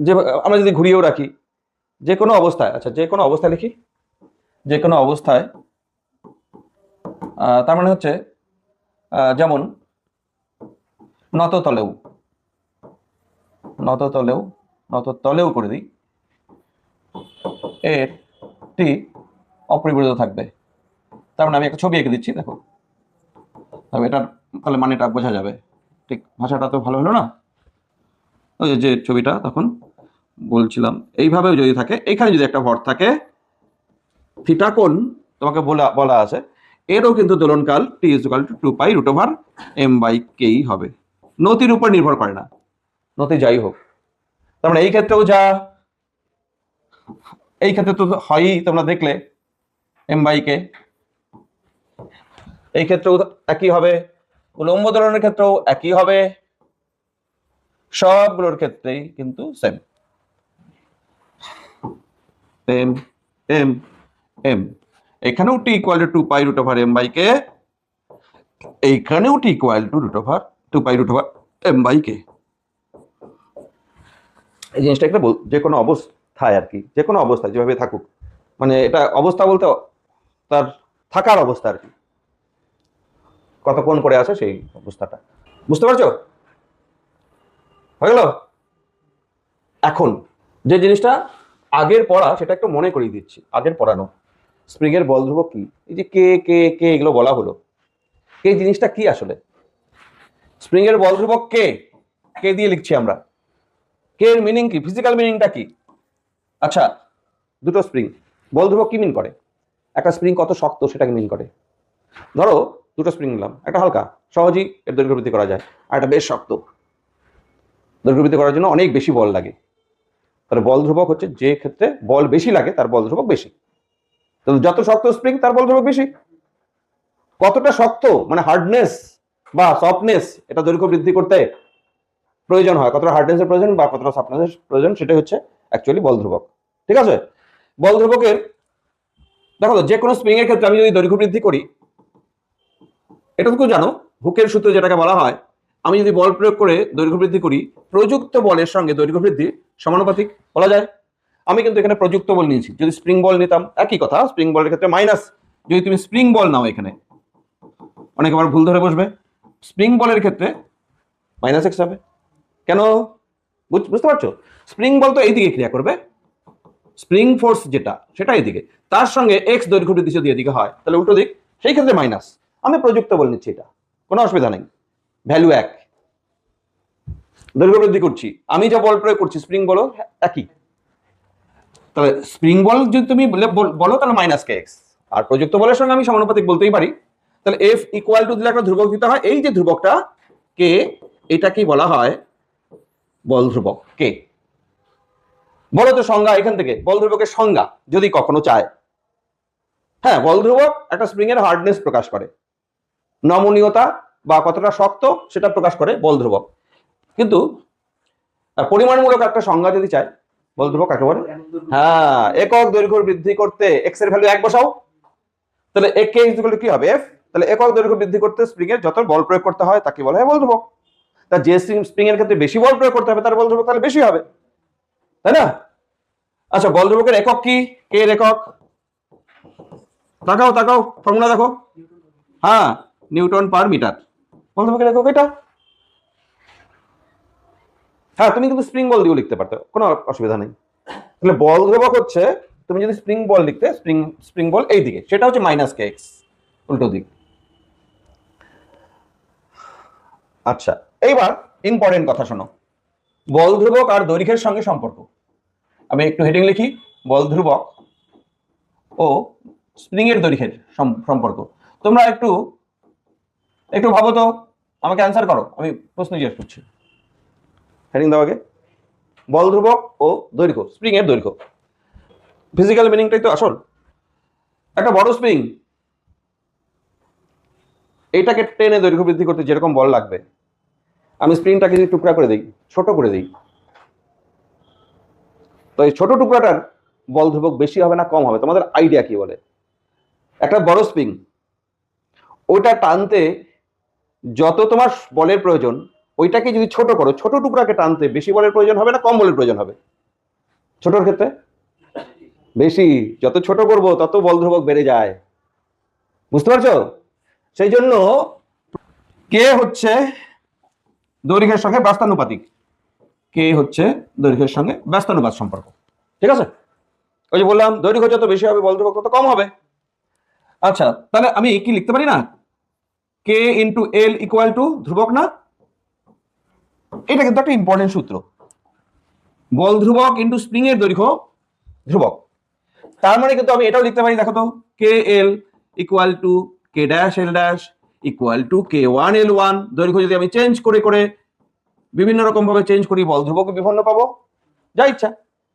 A: যে আমরা যদি ঘুরিয়েও রাখি, যে কোনো অবস্থায়, আচ্ছা যে কোনো অবস্থায় লিখি, যে কোনো অবস্থায়, তার মানে হচ্ছে যেমন নত তলেও করে দিই, এর টি অপরিবর্তিত থাকবে। তার মানে আমি একটা ছবি এঁকে দিচ্ছি, দেখো, তবে এটার তাহলে মানেটা বোঝা যাবে। ঠিক ভাষাটা তো ভালো হলো না? ওই যে ছবিটা তখন বলছিলাম, এইভাবে যদি থাকে, এখানে যদি একটা ভর থাকে, থিটা কোণ তোমাকে বলা আছে, এরও কিন্তু দোলনকাল T is equal to 2 pi root over M by কেই হবে। নতির উপর নির্ভর করে না, নতি যাই হোক। তার মানে এই ক্ষেত্রেও যা, এই ক্ষেত্রে তো হয়ই, তোমরা দেখলে এম বাই কে, এই ক্ষেত্রেও একই হবে, উলম্ব দোলনের ক্ষেত্রেও একই হবে, সবগুলোর ক্ষেত্রেই কিন্তু সেম। এম এম এম, এখানেও T equal to 2 pi root over M by K, এইখানেও T equal to 2 pi root over M by K. এই জিনিসটা একটা যে কোনো অবস্থায় আর কি, যে কোনো অবস্থায় যেভাবে থাকুক, মানে এটা অবস্থা বলতে তার থাকার অবস্থা আর কি, কতক্ষণ করে আছে সেই অবস্থাটা। বুঝতে পারছো? হয়ে গেল? এখন যে জিনিসটা আগের পড়া সেটা একটু মনে করিয়ে দিচ্ছি, আগের পড়ানো। স্প্রিং এর বল ধ্রুবক কি, এই যে কে কে কে এগুলো বলা হলো, এই জিনিসটা কি আসলে? স্প্রিং এর বল ধ্রুবক কে, কে দিয়ে লিখছি আমরা। কে এর মিনিং কি, ফিজিক্যাল মিনিংটা কি? আচ্ছা, দুটো স্প্রিং, বল ধ্রুবক কি মিন করে? একটা স্প্রিং কত শক্ত সেটাকে মিন করে। ধরো দুটো স্প্রিং নিলাম, একটা হালকা, সহজেই এর দৈর্ঘ্য বৃদ্ধি করা যায়, আর একটা বেশ শক্ত, দৈর্ঘ্য বৃদ্ধি করার জন্য অনেক বেশি বল লাগে। তাহলে বল ধ্রুবক হচ্ছে যে ক্ষেত্রে বল বেশি লাগে তার বল ধ্রুবক বেশি। তাহলে যত শক্ত স্প্রিং তার বল ধ্রুবক বেশি। কতটা শক্ত মানে হার্ডনেস বা সফটনেস এটা দৈর্ঘ্য বৃদ্ধি করতে প্রয়োজন হয়, কতটা হার্ডনেসের প্রয়োজন বা কতটা সফটনেসের প্রয়োজন, সেটাই হচ্ছে অ্যাকচুয়ালি বল ধ্রুবক। ঠিক আছে? বল ধ্রুবকের দেখো যে কোনো স্প্রিং এর ক্ষেত্রে আমি যদি দৈর্ঘ্য বৃদ্ধি করি, এটা তো জানো হুকের সূত্র যেটাকে বলা হয়, আমি যদি বল প্রয়োগ করে দৈর্ঘ্য বৃদ্ধি করি, প্রযুক্ত বলের সঙ্গে দৈর্ঘ্য বৃদ্ধি সমানুপাতিক বলা যায়। আমি কিন্তু এখানে প্রযুক্ত বল নিয়েছি, যদি স্প্রিং বল নিতাম একই কথা, স্প্রিং বলের ক্ষেত্রে মাইনাস, যদি তুমি স্প্রিং বল নাও এখানে অনেকে আবার ভুল ধরে বসবে, স্প্রিং বলের ক্ষেত্রে মাইনাস এক্স হবে। কেন? বুঝতে পারছো? স্প্রিং বল তো এইদিকে ক্রিয়া করবে, স্প্রিং ফোর্স যেটা সেটা এইদিকে, তার সঙ্গে এক্স দৈর্ঘ্য বৃদ্ধি যদি এদিকে হয় তাহলে উল্টো দিক, সেই ক্ষেত্রে মাইনাস। আমি প্রযুক্ত বল নিচ্ছি, এটা কোনো অসুবিধা নেই, ভ্যালু এক, দৈর্ঘ্য বৃদ্ধি করছি, আমি যা বল প্রয়োগ করছি স্প্রিং বলও একই। তাহলে স্প্রিং বল যদি তুমি বলো তাহলে মাইনাস কে এক্স, আর প্রযুক্ত বলের সঙ্গে আমি সমানুপাতিক বলতেই পারি। তাহলে এফ ইকুয়াল টু দিলে একটা ধ্রুবক দিতে হয়, এই যে ধ্রুবকটা কে, এটা কি বলা হয়? বল ধ্রুবক কে। বলো তো সংজ্ঞা এখান থেকে, বল ধ্রুবকের সংজ্ঞা যদি কখনো চায়। হ্যাঁ, বল ধ্রুবক একটা স্প্রিং এর হার্ডনেস প্রকাশ করে, নমনীয়তা বা কতটা শক্ত সেটা প্রকাশ করে বল ধ্রুবক। কিন্তু পরিমাণমূলক একটা সংজ্ঞা যদি চায়, বল ধ্রুবক কাকে বলে? হ্যাঁ, একক দৈর্ঘ্য বৃদ্ধি করতে এক্স এর ভ্যালু এক বসাও, তাহলে এক কে ইকুয়াল টু কি হবে? এফ। তাহলে একক দৈর্ঘ্য বৃদ্ধি করতে স্প্রিং এর যত বল প্রয়োগ করতে হয় তাকে বলা হয় বল ধ্রুবক। তা যে স্প্রিং এর ক্ষেত্রে বেশি বল প্রয়োগ করতে হবে তার বল ধ্রুবক তাহলে বেশি হবে, তাই না? আচ্ছা, বল ধ্রুবকের একক কি, কে এর একক? তাকাও তাকাও, ফর্মুলা দেখো। হ্যাঁ, নিউটন পার মিটার, বল ধ্রুবকের একক এটা। হ্যাঁ, তুমি কিন্তু স্প্রিং বল দিয়েও লিখতে পারতো, কোনো অসুবিধা নেই। তাহলে বল ধ্রুবক হচ্ছে, তুমি যদি স্প্রিং বল লিখতে, স্প্রিং বল এই দিকে, সেটা হচ্ছে মাইনাস কে এক্স, উল্টো দিক। আচ্ছা, এইবার ইম্পর্টেন্ট কথা শোনো, বল ধ্রুবক আর দৈর্ঘ্যের সঙ্গে সম্পর্ক। আমি একটু হেডিং লিখি, বল ধ্রুবক ও স্প্রিং এর দৈর্ঘ্যের সম্পর্ক। তোমরা একটু একটু ভাবো তো, আমাকে অ্যান্সার করো, আমি প্রশ্ন জিজ্ঞেস করছি। হেডিং দাও আগে, বল ধ্রুবক ও দৈর্ঘ্য, স্প্রিং এর দৈর্ঘ্য, ফিজিক্যাল মিনিংটাই তো আসল। একটা বড় স্প্রিং, এইটাকে টেনে দৈর্ঘ্য বৃদ্ধি করতে যেরকম বল লাগবে, আমি স্প্রিংটাকে যদি টুকরা করে দিই, ছোট করে দিই, তো এই ছোট টুকরাটার বল ধ্রুবক বেশি হবে না কম হবে? তোমাদের আইডিয়া কি বলে? একটা বড় স্প্রিং, ওইটা টানতে যত তোমার বলের প্রয়োজন, ওইটাকে যদি ছোট করো, ছোট টুকরাকে টানতে বেশি বলের প্রয়োজন হবে না কম বলের প্রয়োজন হবে? ছোটর ক্ষেত্রে বেশি, যত ছোট করব তত বল ধ্রুবক বেড়ে যায়। বুঝতে পারছো? সেই জন্য কে হচ্ছে দৈর্ঘ্যের সঙ্গে ব্যস্তানুপাতিক, কে হচ্ছে দৈর্ঘ্যের সঙ্গে ব্যস্তানুপাত সম্পর্ক। ঠিক আছে? ওই যে বললাম দৈর্ঘ্য যত বেশি হবে বল ধ্রুবক তত কম হবে। আচ্ছা, তাহলে আমি কি লিখতে পারি না, কে ইন্টু এল ইকুয়াল টু ধ্রুবক না? এটা কিন্তু একটা ইম্পর্টেন্ট সূত্র, বল ধ্রুবক ইন্টু স্প্রিং এর দৈর্ঘ্য ধ্রুবক। তার মানে কিন্তু আমি এটাও লিখতে পারি, দেখো তো, K L equal to K dash L dash equal to K one L one. দৈর্ঘ্য যদি আমি চেঞ্জ করে করে বিভিন্ন রকম ভাবে চেঞ্জ করি, বল ধ্রুবক বিভিন্ন পাবো, যা ইচ্ছা,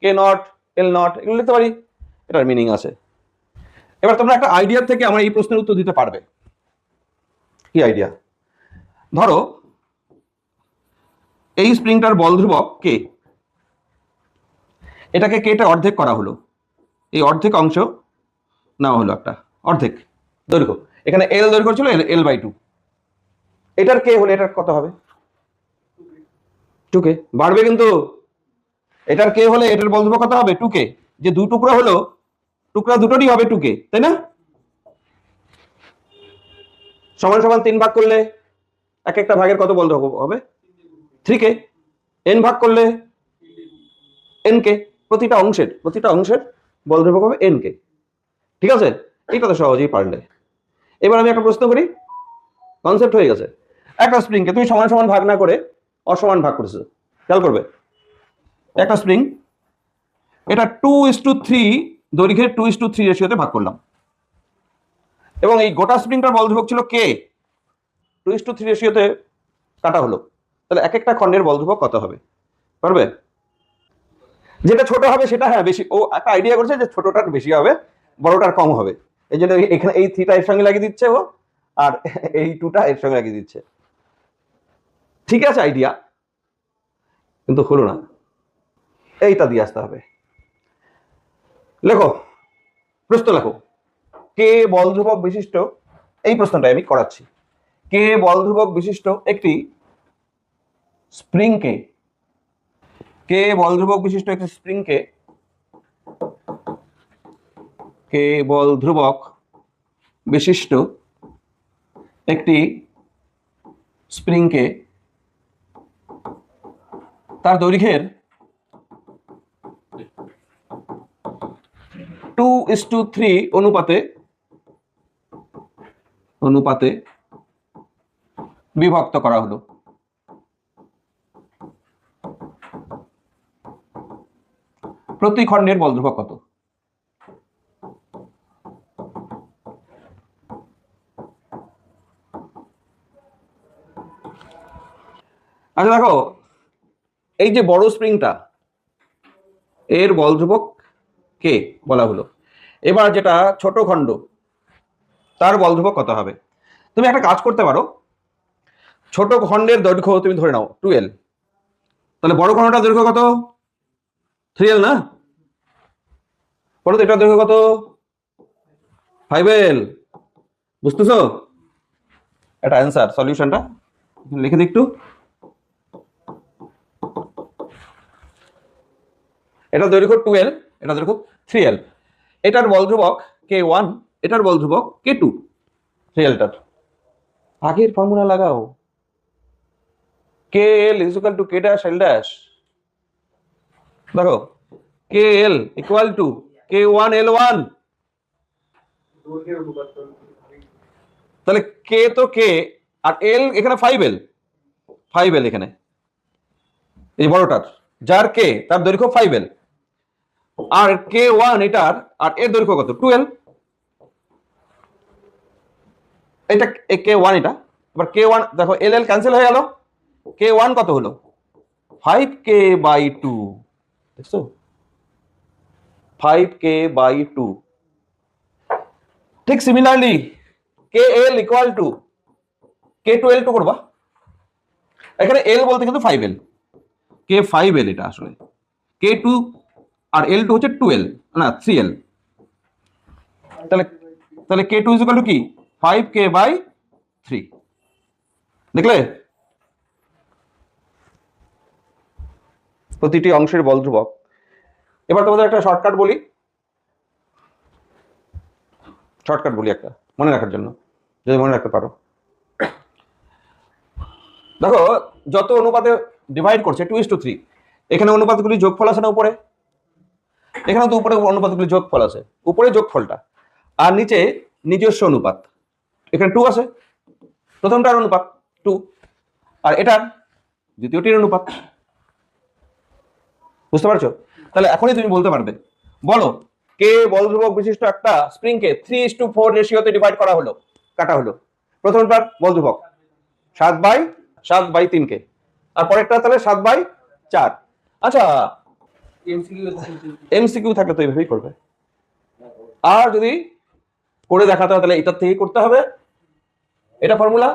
A: কে নট এল নট এগুলো লিখতে পারি, এটার মিনিং আছে। এবার তোমরা একটা আইডিয়া থেকে আমার এই প্রশ্নের উত্তর দিতে পারবে। কি আইডিয়া? ধরো এই স্প্রিংটার বল ধ্রুবক কে, এটাকে কেটা অর্ধেক করা হলো, এই অর্ধেক অংশ নেওয়া হলো, একটা অর্ধেক দৈর্ঘ্য, এখানে এল দৈর্ঘ্য ছিল এল বাই টু, এটার কে হলে এটার কত হবে? টু কে বাড়বে কিন্তু, এটার কে হলে এটার বল ধ্রুবক কত হবে 2k, যে দুই টুকরো হলো টুকরা দুটোরই হবে 2k, তাই না? সমান সমান 3 ভাগ করলে এক একটা ভাগের কত বল ধ্রুবক হবে 3k, n ভাগ করলে nk, প্রতিটা অংশের বল ধ্রুবক হবে nk। ঠিক আছে, এটা তো সহজেই পারলে। এবার আমি একটা প্রশ্ন করি, কনসেপ্ট হয়ে গেছে। একটা স্প্রিংকে তুমি সমান সমান ভাগ না করে অসমান ভাগ করেছো, খেয়াল করবে। একটা স্প্রিং, এটা 2:3 দৈর্ঘ্যের 2:3 রেশিওতে ভাগ করলাম, এবং এই গোটা স্প্রিংটার বল ধ্রুবক ছিল কে, 2:3 রেশিওতে কাটা হলো। তাহলে এক একটা খণ্ডের বল ধ্রুবক কত হবে পারবে? যেটা ছোট হবে সেটা হ্যাঁ বেশি, ও একটা আইডিয়া করছে যে ছোটটার বেশি হবে, বড়টার কম হবে। এই জন্য এখানে এই থ্রিটা এর সঙ্গে লাগিয়ে দিচ্ছে ও, আর এই টুটা এর সঙ্গে লাগিয়ে দিচ্ছে। ঠিক আছে আইডিয়া, কিন্তু হলো না। এইটা দিয়ে আসতে হবে। লেখো, প্রশ্ন লেখো, কে বল ধ্রুবক বিশিষ্ট, এই প্রশ্নটা আমি করাচ্ছি, কে বল ধ্রুবক বিশিষ্ট একটি স্প্রিংকে, কে বল ধ্রুবক বিশিষ্ট একটি স্প্রিংকে, কে বল ধ্রুবক বিশিষ্ট একটি স্প্রিংকে তার দৈর্ঘ্যের 2:3 অনুপাতে বিভক্ত করা হলো। প্রতি খণ্ডের বল ধ্রুবক কত? আচ্ছা দেখো, এই যে বড় স্প্রিংটা এর বল ধ্রুবক কে বলা হলো, এবার যেটা ছোট খণ্ড তার বল ধ্রুবক কত হবে? তুমি একটা কাজ করতে পারো, ছোট খণ্ডের দৈর্ঘ্য তুমি ধরে নাও 2l, তাহলে বড় খণ্ডটার দৈর্ঘ্য কত 3l না? বলো তো এটার দৈর্ঘ্য কত 5l, বুঝতেছো? এটা অ্যান্সার, সলিউশনটা লিখে দিই একটু। এটা দৈর্ঘ্য 2l, এটা দৈর্ঘ্য 3l, এটার বল ধ্রুবক k1, এটার বল ধ্রুবক k2, 3lটার আগের ফর্মুলা লাগাও, kl is equal to k dash l dash, দেখো kl equal to k1 l1, তাহলে k তো k আর l এখানে 5l এখানে এই বড়টার, যার k তার দৈর্ঘ্য 5l, আর k1 এটার, আর এর দৈর্ঘ্য কত 2l, এটা k1 এটা, এবার k1 দেখো l ক্যান্সেল হয়ে গেল, k1 কত হলো 5k/2, দেখছো 5k/2। ঠিক similarly kl equal to k2l2 করবা, এখানে l বলতে কিন্তু 5l, k5l এটা আসলে, k2 আর l2 হচ্ছে 2l না 3l, তাহলে k2 ইজ ইকুয়াল টু কি 5k/3, দেখলে? প্রতিটি অংশের বল ধ্রুবক। এবার তোমাদের একটা শর্টকাট বলি একটা মনে রাখার জন্য, যদি মনে রাখতে পারো। দেখো যত অনুপাতে ডিভাইড করছে 2:3, এখানে অনুপাতগুলি যোগফল আছে না উপরে, এখানে তো উপরে অনুপাতগুলি যোগফল আছে, উপরে যোগফলটা আর নিচে নিজস্ব অনুপাত, এখানে 2 আছে, প্রথমটার অনুপাত 2 আর এটার দ্বিতীয়টির অনুপাত, বুঝতে পারছো? তাহলে এখনই তুমি বলতে পারবে, বলো কে বল ধ্রুবক বিশিষ্ট একটা স্প্রিংকে 3:4 রেশিওতে ডিভাইড করা হলো, কাটা হলো। প্রথমটার বল ধ্রুবক 7/3k, আর পরেরটা তাহলে 7/4। আচ্ছা এমসিকিউ থাকলে তো এইভাবেই করবে, আর যদি করে দেখাতে হয় তাহলে এটার থেকেই করতে হবে, এটা ফর্মুলা,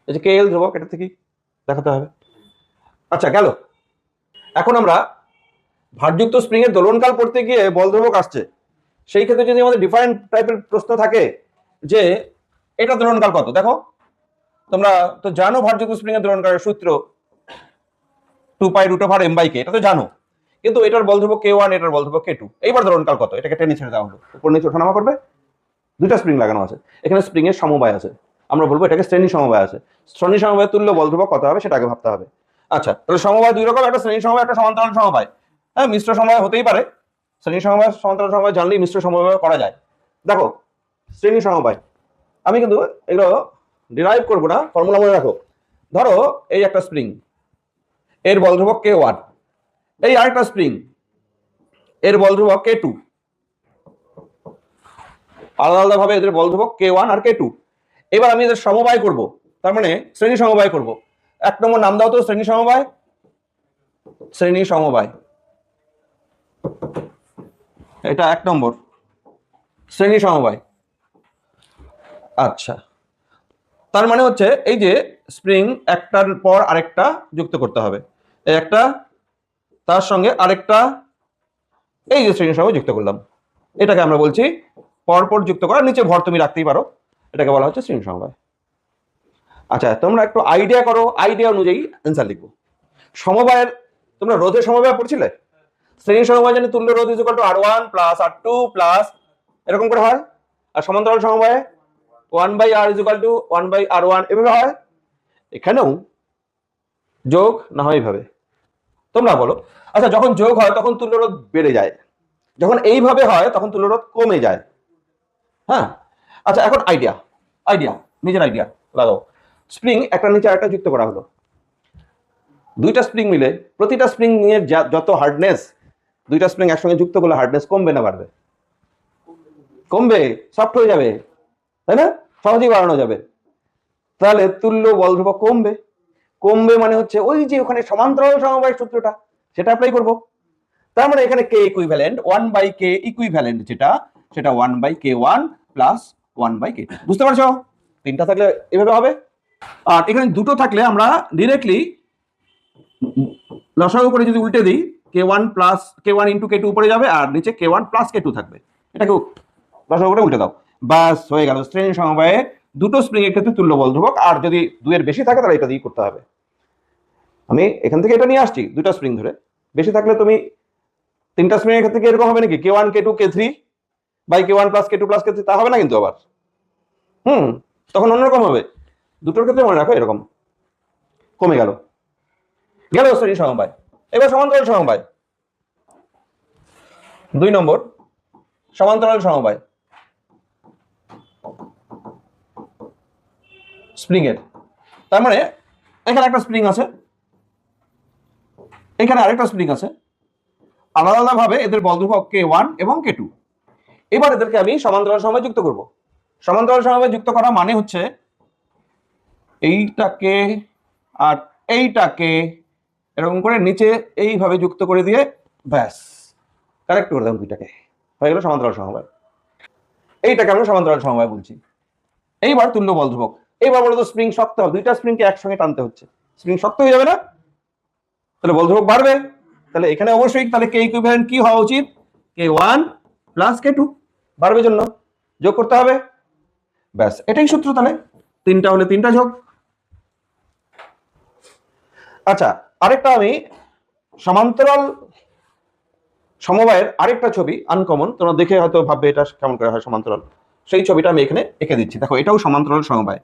A: এই যে kl ধ্রুবক, এটা থেকেই দেখাতে হবে। আচ্ছা গেল, এখন আমরা ভারযুক্ত স্প্রিং এর দোলনকাল পড়তে গিয়ে বল ধ্রুবক আসছে, সেই ক্ষেত্রে যদি আমাদের ডিফারেন্ট টাইপের প্রশ্ন থাকে যে এটা দোলনকাল কত, দেখো তোমরা তো জানো ভারযুক্ত স্প্রিং এর দোলনকালের সূত্র 2π√m/k, এটা তো জানো। কিন্তু এটার বল ধ্রুবক K1, এটার বল ধ্রুবক K2। এইবার দোলনকাল কত, এটাকে টেনে ছেড়ে দেওয়া হলো, উপর নিচে ওঠানামা করবে, দুইটা স্প্রিং লাগানো আছে, এখানে স্প্রিং এর সমবায় আছে, আমরা বলবো এটাকে শ্রেণী সমবায় আছে। শ্রেণী সমবায়ের তুল্য বল ধ্রুবক কত হবে সেটা আগে ভাবতে হবে। আচ্ছা, তাহলে সমবায় দুই রকম, একটা শ্রেণী সমবায়, একটা সমান্তরাল সমবায়। হ্যাঁ, মিশ্র সমবায় হতেই পারে, শ্রেণী সমবায় সমান্তরাল সমবায় জানলেই মিশ্র সমবায় করা যায়। দেখো শ্রেণী সমবায়, আমি কিন্তু এগুলো ডিরাইভ করবো না, ফর্মুলা মনে রাখো। ধরো এই একটা স্প্রিং, এর বল ধ্রুবক K1, এই আরেকটা স্প্রিং, এর বল ধ্রুবক K2, আলাদা আলাদা ভাবে এদের বল ধ্রুবক K1 আর K2। এবার আমি এদের সমবায় করব, তার মানে শ্রেণী সমবায় করব। এক নম্বর নাম দাও তো শ্রেণী সমবায়, শ্রেণী সমবায়, এটা এক নম্বর শ্রেণী সমবায়। আচ্ছা, তার মানে হচ্ছে এই যে স্প্রিং একটার পর আরেকটা যুক্ত করতে হবে, এই একটা তার সঙ্গে আরেকটা, এই যে শ্রেণী সমবায় যুক্ত করলাম, এটাকে আমরা বলছি পরপর যুক্ত করা, নিচে ভর তুমি রাখতেই পারো, এটাকে বলা হচ্ছে শ্রেণী সমবায়। আচ্ছা, তোমরা একটু আইডিয়া করো, আইডিয়া অনুযায়ী অ্যান্সার লিখবো। সমবায়ের, তোমরা রোধের সমবায় পড়ছিলে, শ্রেণী সমবায় জানি তুল্য রোধ equal to R1 plus R2 plus এরকম করে হয়, আর সমান্তরাল সমবায়ে 1/R ইকুয়াল টু 1/R1 এভাবে হয়। এখানেও যোগ না হয় এইভাবে, তোমরা বলো। আচ্ছা, যখন যোগ হয় তখন তুল্য রোধ বেড়ে যায়, যখন এইভাবে হয় তখন তুল্য রোধ কমে যায়। হ্যাঁ, আচ্ছা এখন আইডিয়া, আইডিয়া নিজের আইডিয়া লাগাও। স্প্রিং একটা নিচে আরেকটা যুক্ত করা হলো, দুইটা স্প্রিং মিলে, প্রতিটা স্প্রিং এর যত হার্ডনেস, দুইটা স্প্রিং একসঙ্গে যুক্ত করলে হার্ডনেস কমবে না বাড়বে? কমবে, সফট হয়ে যাবে, তাই না? সহজেই বাড়ানো যাবে। তাহলে তুল্য বল ধ্রুবক কমবে, কমবে মানে হচ্ছে ওই যে ওখানে সমান্তরাল সমবায় সূত্রটা, সেটা অ্যাপ্লাই করব। তার মানে এখানে K ইকুইভ্যালেন্ট 1/K ইকুইভ্যালেন্ট যেটা, সেটা 1/K1 প্লাস 1/K2। বুঝতে পারছো? তিনটা থাকলে এভাবে হবে, আর এখানে দুটো থাকলে আমরা ডিরেক্টলি লসাগু করে যদি উল্টে দিই, K1 plus K1 into K2 উপরে যাবে, আর নিচে K1 প্লাস K2 থাকবে, এটাকে লসাগু করে উল্টে দাও, বাস হয়ে গেল। শ্রেণী সমবায়ে দুটো স্প্রিং এর ক্ষেত্রে তুল্য বল ধ্রুবক, আর যদি দুইয়ের বেশি থাকে তাহলে এটা দিয়ে করতে হবে। আমি এখান থেকে এটা নিয়ে আসছি দুটো স্প্রিং ধরে, বেশি থাকলে তুমি তিনটা স্প্রিং এর ক্ষেত্রে কি এরকম হবে নাকি K1 K2 K3 by K1 plus K2 plus K3, তা হবে না কিন্তু আবার। তখন অন্যরকম হবে। দুটোর ক্ষেত্রে মনে রাখো এরকম, কমে গেল, গেল শ্রেণী সমবায়। এবার সমান্তরাল সমবায়, 2 নম্বর সমান্তরাল সমবায় স্প্রিং এর। তার মানে এখানে একটা স্প্রিং আছে, এখানে আরেকটা স্প্রিং আছে, আলাদা আলাদা ভাবে এদের বল ধ্রুবক K1 এবং K2। এবার এদেরকে আমি সমান্তরাল সমবায় যুক্ত করব। সমান্তরাল সমবায় যুক্ত করা মানে হচ্ছে এইটাকে আর এইটাকে এরকম করে নিচে এইভাবে যুক্ত করে দিয়ে ব্যাস কারেক্ট করে দিলাম, দুইটাকে হয়ে গেল সমান্তরাল সমবায়। এইটাকে আমরা সমান্তরাল সমবায় বলছি। এইবার তুল্য বল ধ্রুবক, এইবার বলো তো স্প্রিং শক্ত হবে, দুইটা স্প্রিংকে একসঙ্গে টানতে হচ্ছে, স্প্রিং শক্ত হয়ে যাবে না? তাহলে বল ধ্রুবক বাড়বে, তাহলে এখানে অবশ্যই তাহলে K ইকুইভ্যালেন্ট কি হওয়া উচিত? K1 প্লাস K2 বাড়বে জন্য যোগ করতে হবে, ব্যাস এটাই সূত্র। তাহলে তিনটা হলে তিনটা যোগ। আচ্ছা, আরেকটা আমি সমান্তরাল সমবায়ের আরেকটা ছবি আনকমন, তোমরা দেখে হয়তো ভাববে এটা কেমন করে হয় সমান্তরাল, সেই ছবিটা আমি এখানে এঁকে দিচ্ছি। দেখো এটাও সমান্তরাল সমবায়।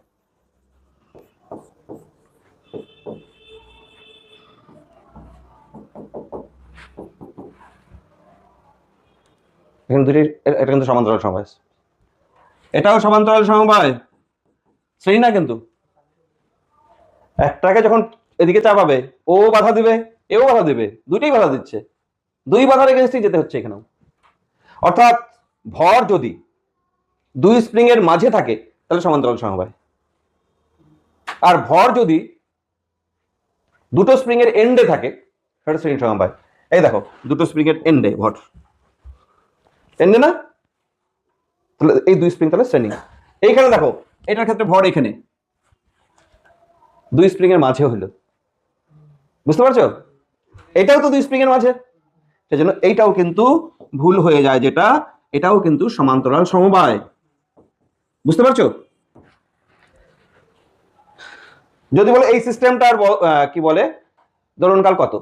A: এখানে দুটি, এটা কিন্তু সমান্তরাল সমবায়, এটাও সমান্তরাল সমবায়, শ্রেণী না কিন্তু। একটাকে যখন এদিকে চাপাবে, ও বাধা দিবে, এও বাধা দিবে, দুটোই বাধা দিচ্ছে, দুই বাধার এগেইনস্টে যেতে হচ্ছে এখানেও। অর্থাৎ ভর যদি দুই স্প্রিং এর মাঝে থাকে তাহলে সমান্তরাল সমবায়, আর ভর যদি দুটো স্প্রিং এর এন্ডে থাকে সেটা শ্রেণী সমবায়। এই দেখো দুটো স্প্রিং এর এন্ডে, ভর এন্ডে না, তাহলে এই দুই স্প্রিং তাহলে শ্রেণী। এইখানে দেখো এটার ক্ষেত্রে ভর এখানে, দুই স্প্রিং এর মাঝে হইল, বুঝতে পারছো? এটাও তো দুই স্প্রিং এর মাঝে, সেজন্য এইটাও কিন্তু ভুল হয়ে যায়, যেটা এটাও কিন্তু সমান্তরাল সমবায়। বুঝতে পারছো? যদি বলে এই সিস্টেমটার কি বলে দোলনকাল কত,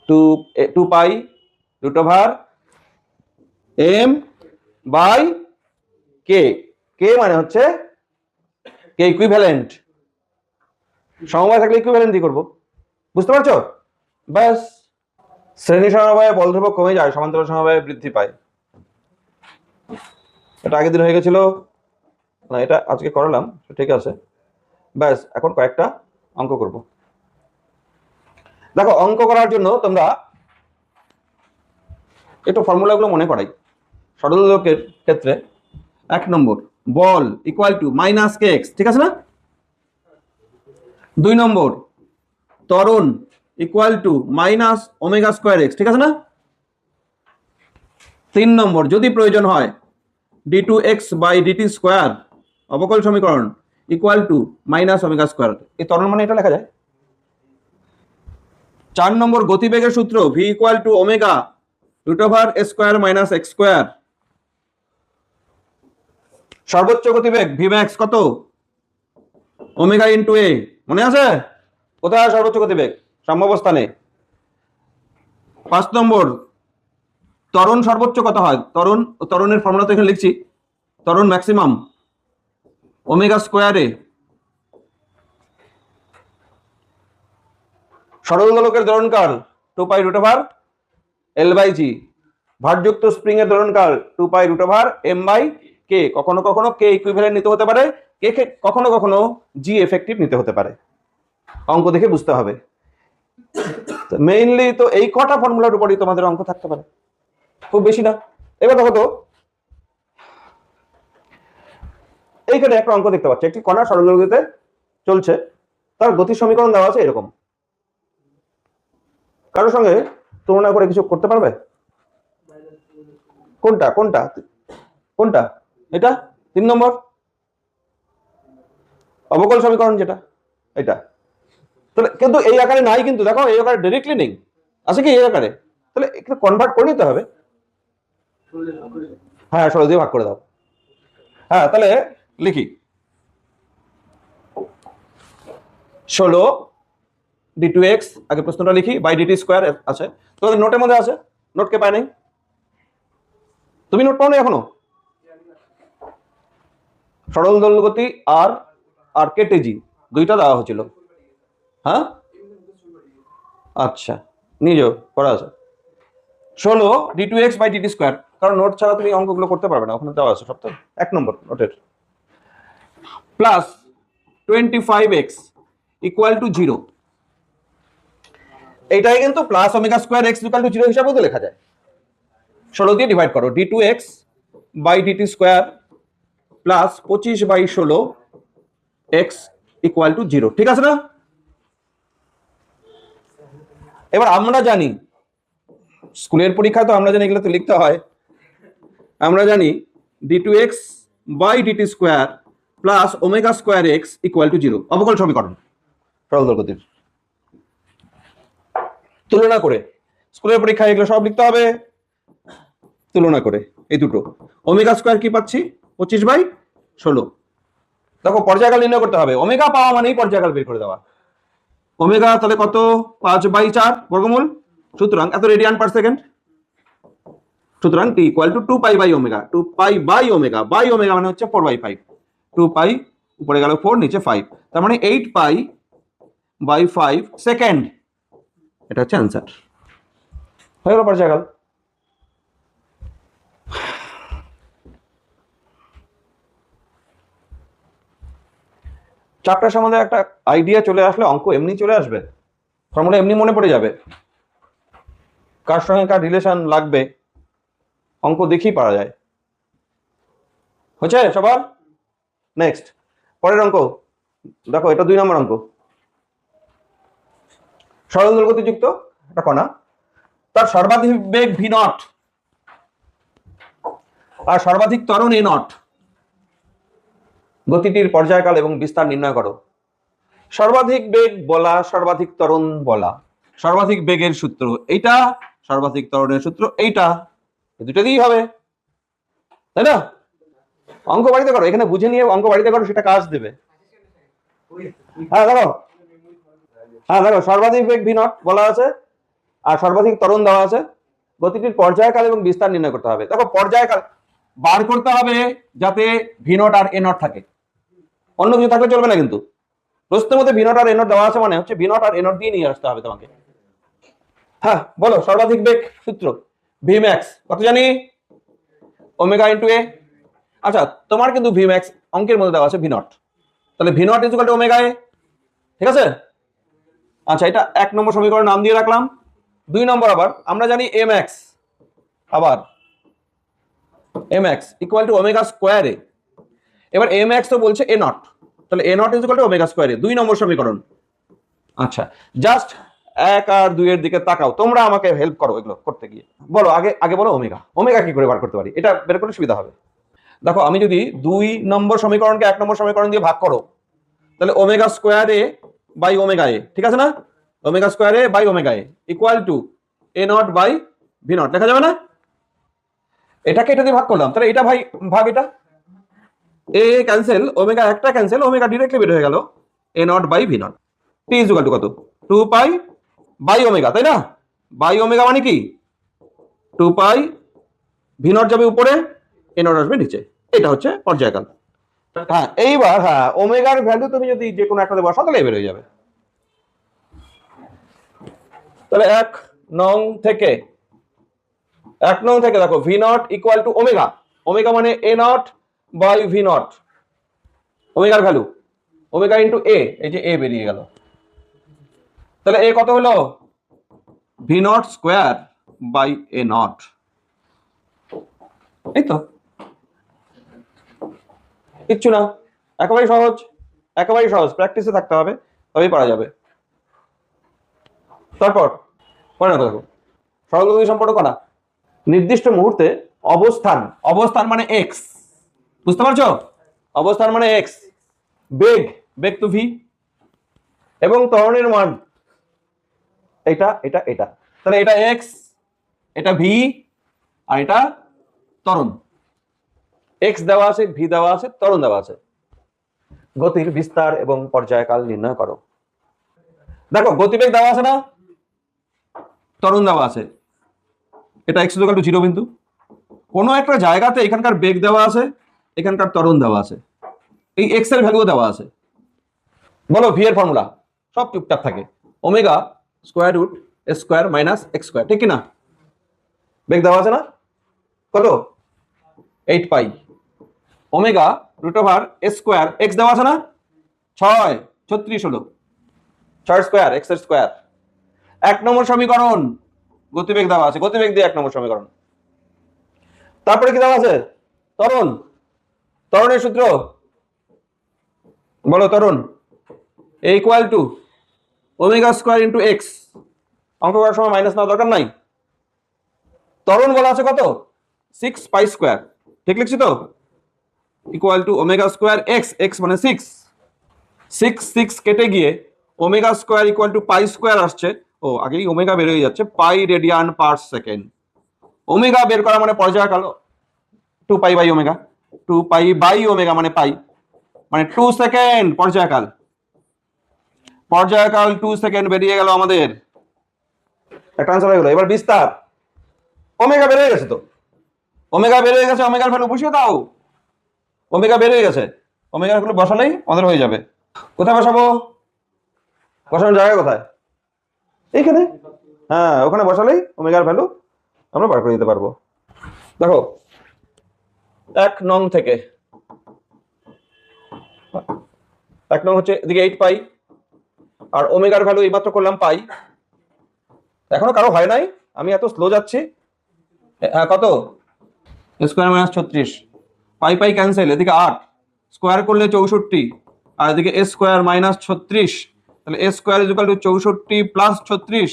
A: two pi root over M by K. K মানে হচ্ছে কে ইকুইভ্যালেন্ট, সমবায় থাকলে ইকুইভ্যালেন্ট দিয়ে করবো, বুঝতে পারছো? ব্যাস, শ্রেণী সমবায়ে বল ধ্রুবক কমে যায়, সমান্তরাল সমবায়ে বৃদ্ধি পায়। এটা আগের দিন হয়ে গেছিল না, এটা আজকে করালাম, ঠিক আছে। ব্যাস, এখন কয়েকটা অঙ্ক করব। দেখো, অঙ্ক করার জন্য তোমরা একটু ফর্মুলাগুলো মনে করাই। সরল দোলকের ক্ষেত্রে 1 নম্বর বল equal to minus K X, ঠিক আছে না? 2 নম্বর ত্বরণ equal to minus omega square X, ঠিক আছে না? 3 নম্বর যদি প্রয়োজন হয় D two X by DT square অবকল সমীকরণ equal to minus omega square, এই ত্বরণ মানে এটা লেখা যায়। 4 নম্বর গতিবেগের সূত্র V equal to omega root over A square minus X square. সর্বোচ্চ গতিবেগ ভি ম্যাক্স কত? ওমেগা ইন্টু এ, মনে আছে? কোথায় সর্বোচ্চ গতিবেগ? সাম্যাবস্থানে। 5 নম্বর ত্বরণ সর্বোচ্চ কত হয়? ত্বরণের ফর্মুলা তো এখানে লিখছি, ত্বরণ ম্যাক্সিমাম ওমেগা স্কোয়ারে। সরল দোলকের দোলনকাল 2 pi root over L by G. ভারযুক্ত স্প্রিং এর দোলনকাল 2 pi root over M by K. কখনো কখনো কে ইকুইভ্যালেন্ট নিতে হতে পারে, কে কখনো কখনো জি এফেক্টিভ নিতে হতে পারে। অঙ্ক দেখে বুঝতে হবে। মেইনলি তো এই কটা ফর্মুলার উপরই তোমাদের অঙ্ক থাকতে পারে, খুব বেশি না। এবার দেখো তো, এইখানে একটা অঙ্ক দেখতে পাচ্ছি, একটি কণা সরল দৈর্ঘ্যতে চলছে, তার গতি সমীকরণ দেওয়া আছে এরকম। কারোর সঙ্গে তুলনা করে কিছু করতে পারবে? কোনটা কোনটা কোনটা? এটা 3 নম্বর অবকল সমীকরণ, যেটা এটা। তাহলে কিন্তু এই আকারে নাই, কিন্তু দেখো এই আকারে ডাইরেক্টলি নেই, আছে কি এই আকারে? তাহলে একটু কনভার্ট করে নিতে হবে। হ্যাঁ, 16 দিয়ে ভাগ করে দাও। হ্যাঁ, তাহলে লিখি 16 ডি টু এক্স, আগে প্রশ্নটা লিখি, বাই ডিটি স্কোয়ার আছে তোমাদের নোটের মধ্যে আছে। নোট কে পায় নাই? তুমি নোট পাও না এখনো? সরল দোলগতি আর আর কেটে জি দুইটা দেওয়া হয়েছিল। হ্যাঁ, আচ্ছা, নিয়ে যাও, পড়া আছে। 16 D two X by DT square, কারণ নোট ছাড়া তুমি অঙ্কগুলো করতে পারবে না, ওখানে দেওয়া আছে সব। তো 1 নম্বর নোটের প্লাস 25x ইকুয়াল টু 0। এইটাই কিন্তু plus omega square X equal to 0 হিসাবেও তো লেখা যায়। 16 দিয়ে ডিভাইড করো, D two X by DT square plus 25 by 16 X equal to 0, ঠিক আছে না? এবার আমরা জানি স্কুলের পরীক্ষা তো আমরা জানি এগুলো তো লিখতে হয়। আমরা জানি D two X by DT square plus omega square X equal to 0 অবকল সমীকরণ সরল দৈর্ঘ্যের। তুলনা করে স্কুলের পরীক্ষায় এগুলো সব লিখতে হবে, তুলনা করে এই দুটো। ওমেগা স্কোয়ার কি পাচ্ছি? 25 বাই 16। দেখো পর্যায়কাল নির্ণয় করতে হবে, ওমেগা পাওয়া মানেই পর্যায়কাল বের করে দেওয়া। ওমেগা তাহলে কত? 5 বাই 4 বর্গমূল, সুতরাং এত রেডিয়ান পার সেকেন্ড। সুতরাং T equal to 2 pi by omega. 2 pi by omega, by omega মানে হচ্ছে 4 বাই 5। 2 পাই উপরে গেল 4, নিচে 5, তার মানে 8 পাই বাই 5 সেকেন্ড। এটা হচ্ছে অ্যান্সার, হয়ে গেল পর্যায়কাল। চ্যাপ্টার সম্বন্ধে একটা আইডিয়া চলে আসলে অঙ্ক এমনি চলে আসবে, ফর্মুলা এমনি মনে পড়ে যাবে, কার সঙ্গে কার রিলেশন লাগবে অঙ্ক দেখেই পারা যায়। হচ্ছে সবার? নেক্সট পরের অঙ্ক দেখো, এটা 2 নম্বর অঙ্ক। সরল দৈর্ঘ্যযুক্ত একটা কণা, তার সর্বাধিক বেগ ভি নট আর সর্বাধিক ত্বরণ এ নট। গতিটির পর্যায়কাল এবং বিস্তার নির্ণয় করো। সর্বাধিক বেগ বলা, সর্বাধিক ত্বরণ বলা। সর্বাধিক বেগের সূত্র এইটা, সর্বাধিক ত্বরণের সূত্র এইটা, দুটো দিয়েই হবে, তাই না? অঙ্ক বাড়িতে করো, এখানে বুঝে নিয়ে অঙ্ক বাড়িতে করো, সেটা কাজ দেবে। হ্যাঁ দেখো, সর্বাধিক বেগ ভি নট বলা আছে, আর সর্বাধিক ত্বরণ দেওয়া আছে। গতিটির পর্যায়কাল এবং বিস্তার নির্ণয় করতে হবে। দেখো পর্যায়কাল বার করতে হবে যাতে ভি নট আর এ নট থাকে, অন্য কিছু থাকলে চলবে না। কিন্তু প্রশ্নের মধ্যে ভি নট আর এ নট দেওয়া আছে মানে হচ্ছে ভি নট আর এ নট দিয়ে নিয়ে আসতে হবে তোমাকে। হ্যাঁ বলো, সর্বাধিক বেগ সূত্র ভি ম্যাক্স কত জানি, ওমেগা ইন্টু এ। আচ্ছা তোমার কিন্তু ভি ম্যাক্স অঙ্কের মধ্যে দেওয়া আছে ভি নট, তাহলে V not equal to omega A, ঠিক আছে। আচ্ছা এটা 1 নম্বর সমীকরণ নাম দিয়ে রাখলাম। 2 নম্বর আবার আমরা জানি এ ম্যাক্স, আবার A max equal to omega square A. এবার এ ম্যাক্স তো বলছে এ নট, তাহলে A not equal to omega square A, 2 নম্বর সমীকরণ। আচ্ছা জাস্ট 1 আর 2 এর দিকে তাকাও, তোমরা আমাকে হেল্প করো এগুলো করতে গিয়ে। বলো আগে আগে বলো ওমেগা, ওমেগা কি করে বার করতে পারি, এটা বের করলে সুবিধা হবে। দেখো আমি যদি 2 নম্বর সমীকরণকে 1 নম্বর সমীকরণ দিয়ে ভাগ করো, তাহলে omega square A by omega A, ঠিক আছে না, omega square A by omega A equal to A not by V not, লেখা যাবে না। এটাকে এটা দিয়ে ভাগ করলাম, তাহলে এটা ভাই ভাগ এটা, এ ক্যান্সেল, ওমেগা একটা ক্যান্সেল, ওমেগা ডিরেক্টলি বের হয়ে গেল A not by V not. T is equal to কত, 2 পাই বাই ওমেগা, তাই না। বাই ওমেগা মানে কি 2 পাই, ভি নট যাবে উপরে, এ নট আসবে নিচে, এটা হচ্ছে পর্যায়কাল। হ্যাঁ এইবার হ্যাঁ ওমেগার ভ্যালু তুমি যদি যে কোনো একটাতে বসাও তাহলে বের হয়ে যাবে। তাহলে 1 নং থেকে দেখো V not equal to omega, omega মানে A not by V not, ওমেগার ভ্যালু ওমেগা ইন্টু এ, এই যে এ বেরিয়ে গেল। তাহলে এ কত হলো, V not square by A not, এই তো, কিচ্ছু না, একেবারেই সহজ, একেবারেই সহজ, প্র্যাকটিসে থাকতে হবে তবেই পারা যাবে। তারপর পরে না দেখো সরলগতি সম্পর্ক করা, নির্দিষ্ট মুহূর্তে অবস্থান, অবস্থান মানে এক্স, বুঝতে পারছো, অবস্থান মানে এক্স, বেগ, বেগ তো ভি, এবং ত্বরণের মান এটা এটা এটা, তাহলে এটা এক্স, এটা ভি, আর এটা ত্বরণ। এক্স দেওয়া আছে, ভি দেওয়া আছে, ত্বরণ দেওয়া আছে। গতির বিস্তার এবং পর্যায়কাল নির্ণয় করো। দেখো গতিবেগ দেওয়া আছে না, ত্বরণ দেওয়া আছে, এটা এক্স ইকুয়াল টু 0 বিন্দু, কোনো একটা জায়গাতে এখানকার বেগ দেওয়া আছে, এখানকার ত্বরণ দেওয়া আছে, এই এক্স এর ভ্যালু দেওয়া আছে। বলো ভি এর ফর্মুলা, সব টুকটাক থাকে, ওমেগা স্কোয়ার রুট এ স্কোয়ার মাইনাস এক্স স্কোয়ার, ঠিক কিনা। বেগ দেওয়া আছে না কত, 8 পাই, omega root over A square, x দেওয়া আছে না 6, 36 হলো, 6 স্কোয়ার এক্স এর স্কোয়ার। 1 নম্বর সমীকরণ, গতিবেগ দেওয়া আছে, গতিবেগ দিয়ে 1 নম্বর সমীকরণ। তারপরে কি দেওয়া আছে, ত্বরণ, ত্বরণের সূত্র বলো, ত্বরণ এ equal to omega square into X, অঙ্ক করার সময় মাইনাস নেওয়া দরকার নাই। ত্বরণ বলা আছে কত, 6 পাই স্কোয়ার, ঠিক লিখছি তো, equal to omega square X, X মানে 6, 6 কেটে গিয়ে omega square equal to pi square আসছে, ও আগেই ওমেগা বের হয়ে যাচ্ছে, pi radian per second. Omega বের করা মানে পর্যায়কাল, 2 pi by omega, 2 pi by omega মানে পাই, মানে 2 সেকেন্ড পর্যায়কাল, পর্যায়কাল 2 সেকেন্ড বেরিয়ে গেল আমাদের, একটা আনসার হয়ে গেল। এবার বিস্তার, ওমেগা বের হয়ে গেছে তো, ওমেগা বের হয়ে গেছে, ওমেগার ভ্যালু বসিয়ে দাও, ওমেগা বের হয়ে গেছে, ওমেগার ভ্যালু বসালেই আমাদের হয়ে যাবে। কোথায় বসাবো, বসানোর জায়গা কোথায়, এইখানে, হ্যাঁ ওখানে বসালেই ওমেগার ভ্যালু আমরা বার করে দিতে পারবো। দেখো 1 নং থেকে, 1 নং হচ্ছে এদিকে 8 পাই, আর ওমেগার ভ্যালু এইমাত্র করলাম পাই, এখনো কারো হয় নাই, আমি এত স্লো যাচ্ছি। হ্যাঁ কত, স্কোয়ার মাইনাস 36, পাই পাই ক্যান্সেল, এদিকে 8 স্কোয়ার করলে 64, আর এদিকে এ স্কোয়ার মাইনাস 36, তাহলে A square is equal to 64 plus 36,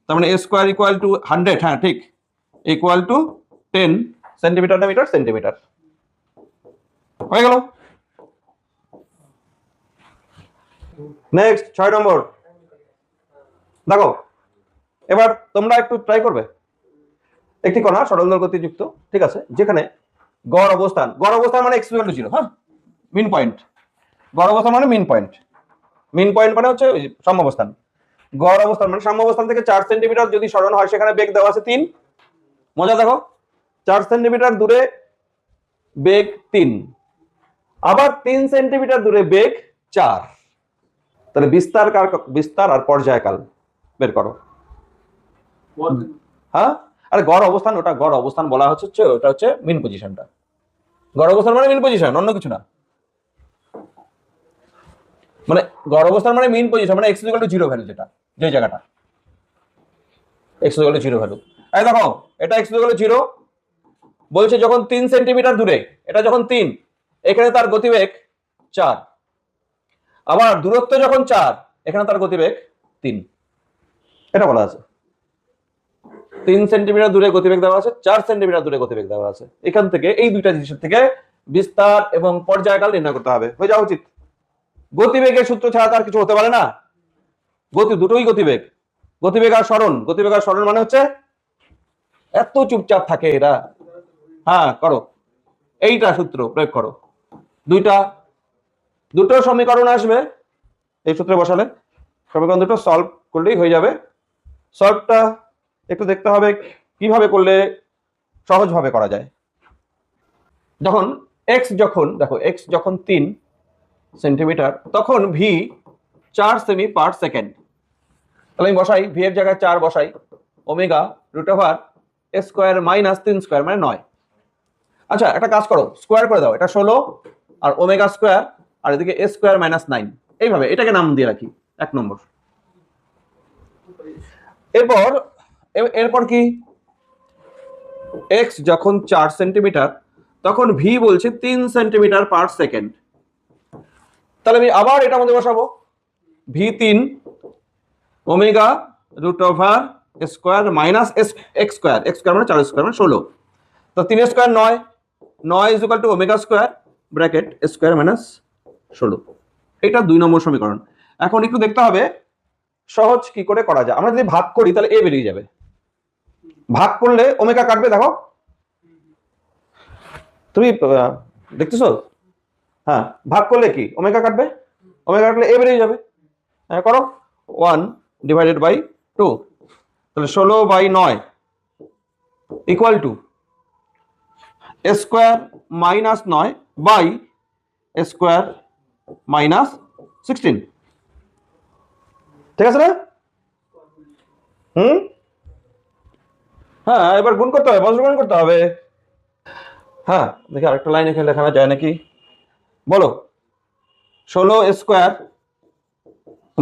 A: তার মানে এ স্কোয়ার ইকুয়াল টু 100, হ্যাঁ ঠিক, ইকুয়াল টু 10 সেন্টিমিটার না মিটার, সেন্টিমিটার, হয়ে গেল। নেক্সট 6 নম্বর, দেখো এবার তোমরা একটু ট্রাই করবে, একটি কণা সরল গতিযুক্ত, ঠিক আছে, যেখানে গড় অবস্থান, গড় অবস্থান মানে x ইকুয়াল টু 0, হ্যাঁ মিন পয়েন্ট, গড় অবস্থান মানে মিন পয়েন্ট, মিন পয়েন্ট মানে হচ্ছে সাম্যাবস্থান, গড় অবস্থান মানে সাম্য অবস্থান থেকে 4 সেন্টিমিটার যদি সরণ হয় সেখানে বেগ দেওয়া আছে 3। মজা দেখো, 4 সেন্টিমিটার দূরে বেগ 3, আবার 3 সেন্টিমিটার দূরে বেগ 4। তাহলে বিস্তার আর পর্যায়কাল বের করো। হ্যাঁ, আরে গড় অবস্থান, ওটা গড় অবস্থান বলা হচ্ছে, ওটা হচ্ছে মিন পজিশনটা। গড় অবস্থান মানে মিন পজিশন, অন্য কিছু না। মানে গড় অবস্থান মানে মিন পজিশন, মানে x = 0 ভ্যালু, যেটা যে জায়গাটা x = 0 ভ্যালু। এই দেখো এটা x = 0 বলছে যখন 3 সেন্টিমিটার দূরে, এটা যখন 3, এখানে তার গতিবেগ 4, আবার দূরত্ব যখন 4, এখানে তার গতিবেগ 3। এটা বলা আছে 3 সেন্টিমিটার দূরে গতিবেগ দেওয়া আছে, 4 সেন্টিমিটার দূরে গতিবেগ দেওয়া আছে। এখান থেকে এই দুইটা জিনিসের থেকে বিস্তার এবং পর্যায়কাল নির্ণয় করতে হবে, হয়ে যাওয়া উচিত। গতিবেগের সূত্র ছাড়া তার কিছু হতে পারে না। দুটোই গতিবেগ, গতিবেগ আর সরণ। গতিবেগ আর সরণ মানে হচ্ছে, এত চুপচাপ থাকে এরা। হ্যাঁ করো, এইটা সূত্র প্রয়োগ করো। দুটো সমীকরণ আসবে এই সূত্রে বসালে, সমীকরণ দুটো সলভ করলেই হয়ে যাবে। সলভটা একটু দেখতে হবে কিভাবে করলে সহজভাবে করা যায়। যখন দেখো x যখন 3 সেন্টিমিটার, তখন v 4 সেমি পার সেকেন্ড। তাহলে আমি বসাই, v এর জায়গায় 4 বসাই, ওমেগা √(a² - 3² মানে 9। আচ্ছা একটা কাজ করো, স্কোয়ার করে দাও, এটা 16 আর ওমেগা স্কোয়ার আর এদিকে a² - 9, এইভাবে এটাকে নাম দিয়ে রাখি 1 নম্বর। এরপর কি, x যখন 4 সেন্টিমিটার তখন v বলছে 3 সেন্টিমিটার পার সেকেন্ড। তাহলে আমি আবার এটা মধ্যে বসাবো, v3 ওমেগা √(a² - x² মানে 4² মানে 16। তো 3² 9 = ওমেগা স্কোয়ার ব্র্যাকেট a² - 16। এটা 2 নম্বর সমীকরণ। এখন একটু দেখতে হবে সহজ কি করে করা যায়। আমরা যদি ভাগ করি তাহলে a বেরিয়ে যাবে, ভাগ করলে ওমেগা কাটবে। দেখো তুমি দেখতেছো, হ্যাঁ ভাগ করলে কি ওমেগা কাটবে, ওমেগা কাটলে a বেরিয়ে যাবে। হ্যাঁ করো, 1/2, তাহলে 16/9 = a² - 9 বাই a² - 16। ঠিক আছে না? হ্যাঁ এবার গুণ করতে হবে, বজ্রগুণ করতে হবে। হ্যাঁ দেখি আরেকটা লাইন এখানে লেখানো যায় নাকি, বলো। 16²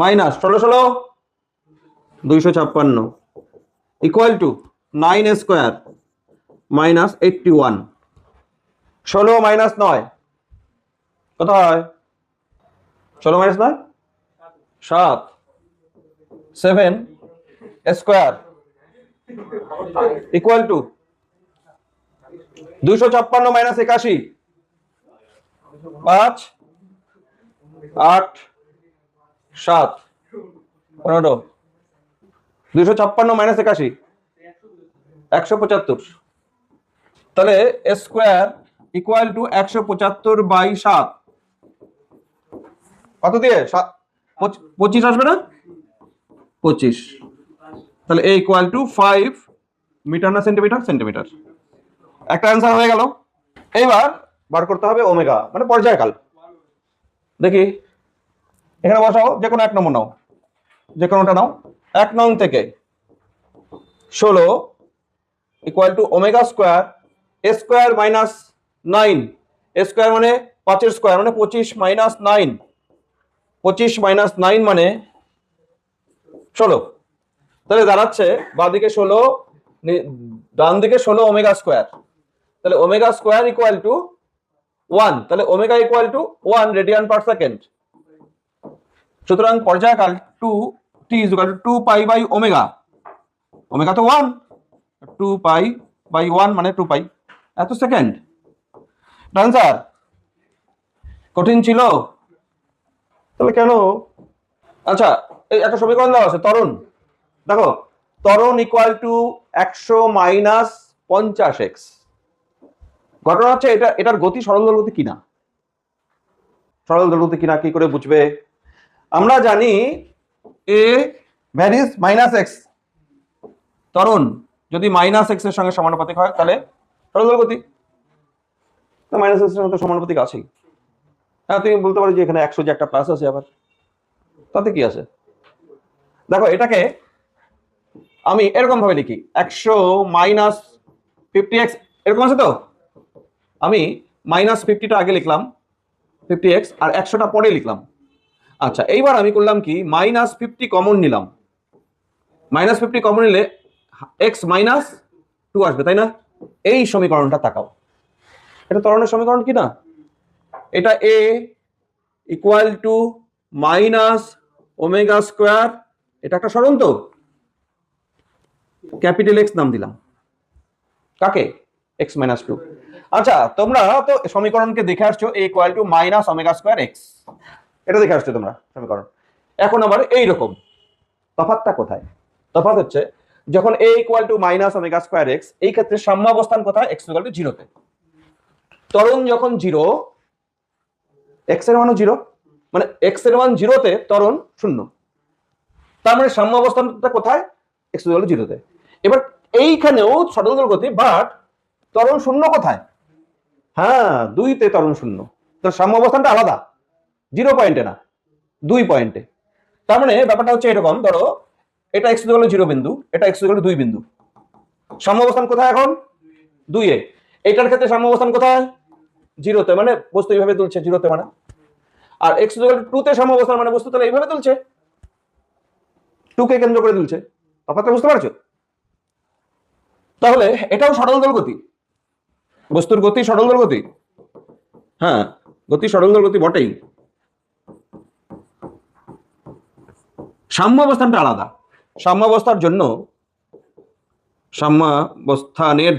A: মাইনাস 16 256 = 9² - 81। 16 - 9 কত হয়? 16 - 9 7, 7 স্কোয়ার = 256 - 81, 5 8 7 15। 256 - 81 175। তাহলে স্কোয়ার = 175/7 কত দিয়ে 25 আসবে না? 25। তাহলে a = 5 মিটার না সেন্টিমিটার? সেন্টিমিটার। একটা অ্যান্সার হয়ে গেল। এইবার বার করতে হবে ওমেগা মানে পর্যায়কাল। দেখি এখানে বসাও, যে কোনো 1 নম্বর নাও, যে কোনোটা নাও। 1 নং থেকে 16 = ওমেগা স্কোয়ার a² - 9, a² মানে 5² মানে 25 - 9, 25 - 9 মানে 16। তাহলে দাঁড়াচ্ছে বাঁদিকে 16, ডান দিকে 16 ওমেগা স্কোয়ার। তাহলে ওমেগা স্কোয়ার = 1, তাহলে ওমেগা = 1 রেডিয়ান পার সেকেন্ড। সুতরাং পর্যায়কাল 2t = 2π/ওমেগা। ওমেগা তো 1, 2π/1 মানে 2π, এত সেকেন্ড। আনসার কঠিন ছিল তাহলে কেন? আচ্ছা এই একটা সমীকরণ দেওয়া আছে, ত্বরণ। দেখো ত্বরণ = 100 - 50x। ঘটনা হচ্ছে এটার গতি সরল দৈর্ঘ্য কিনা, সরল দৈর্ঘ্য কিনা কি করে বুঝবে? আমরা জানি a ভ্যারিজ মাইনাস এক্স, ত্বরণ যদি মাইনাস এক্স এর সঙ্গে সমানুপাতিক হয় তাহলে সরল গতি, মাইনাস এক্স এর সঙ্গে তো সমানুপাতিক আছেই। হ্যাঁ, তুমি বলতে পারো যে এখানে 100 যে একটা প্লাস আছে আবার, তাতে কি আছে? দেখো এটাকে আমি এরকম ভাবে লিখি, 100 মাইনাস 50x এরকম আছে তো, আমি মাইনাস 50টা আগে লিখলাম 50x আর 100টা পরে লিখলাম। আচ্ছা, এইবার আমি করলাম কি, মাইনাস 50 কমন নিলাম, মাইনাস 50 কমন নিলে x মাইনাস 2 আসবে, তাই না? এই সমীকরণটা তাকাও, এটা ত্বরণের সমীকরণ কি না? এটা a equal to minus omega square, এটা একটা সরণ তো, ক্যাপিটাল এক্স নাম দিলাম কাকে, এক্স মাইনাস 2। আচ্ছা, তোমরা তো সমীকরণকে দেখে আসছো a equal to minus omega square x, এটা দেখে আসছো তোমরা সমীকরণ। এখন আবার এইরকম, তফাৎটা কোথায়? তফাৎ হচ্ছে যখন a equal to minus omega square x, এই ক্ষেত্রে সাম্যাবস্থান কোথায়? x ইকুয়াল টু 0 তে। ত্বরণ যখন 0, x এর মানও 0, মানে x এর মান 0 তে ত্বরণ 0, তার মানে সাম্যাবস্থানটা কোথায়? x ইকুয়াল টু 0 তে। এবার এইখানেও সরল গতি, বাট ত্বরণ 0 কোথায়? হ্যাঁ, 2 তে ত্বরণ 0, তো সাম্যাবস্থানটা আলাদা, 0 পয়েন্টে না, 2 পয়েন্টে। তার মানে ব্যাপারটা হচ্ছে এরকম, ধরো এটা x ইকুয়াল টু 0 বিন্দু, এটা x ইকুয়াল টু 2 বিন্দু, সাম্যাবস্থান কোথায় এখন? 2 এ। এটার ক্ষেত্রে সাম্যাবস্থান কোথায়? 0 তে, মানে বস্তু এইভাবে দুলছে 0 তে, মানে। আর x ইকুয়াল টু 2 তে সাম্যাবস্থান, মানে বস্তু তাহলে এইভাবে দুলছে, 2 কে কেন্দ্র করে দুলছে। তফাৎটা বুঝতে পারছো? তাহলে এটাও সরল দোল গতি, বস্তুর গতি সরল দোল গতি, হ্যাঁ গতি সরল দোল গতি বটেই, সাম্যাবস্থানটা আলাদা। সাম্যাবস্থানের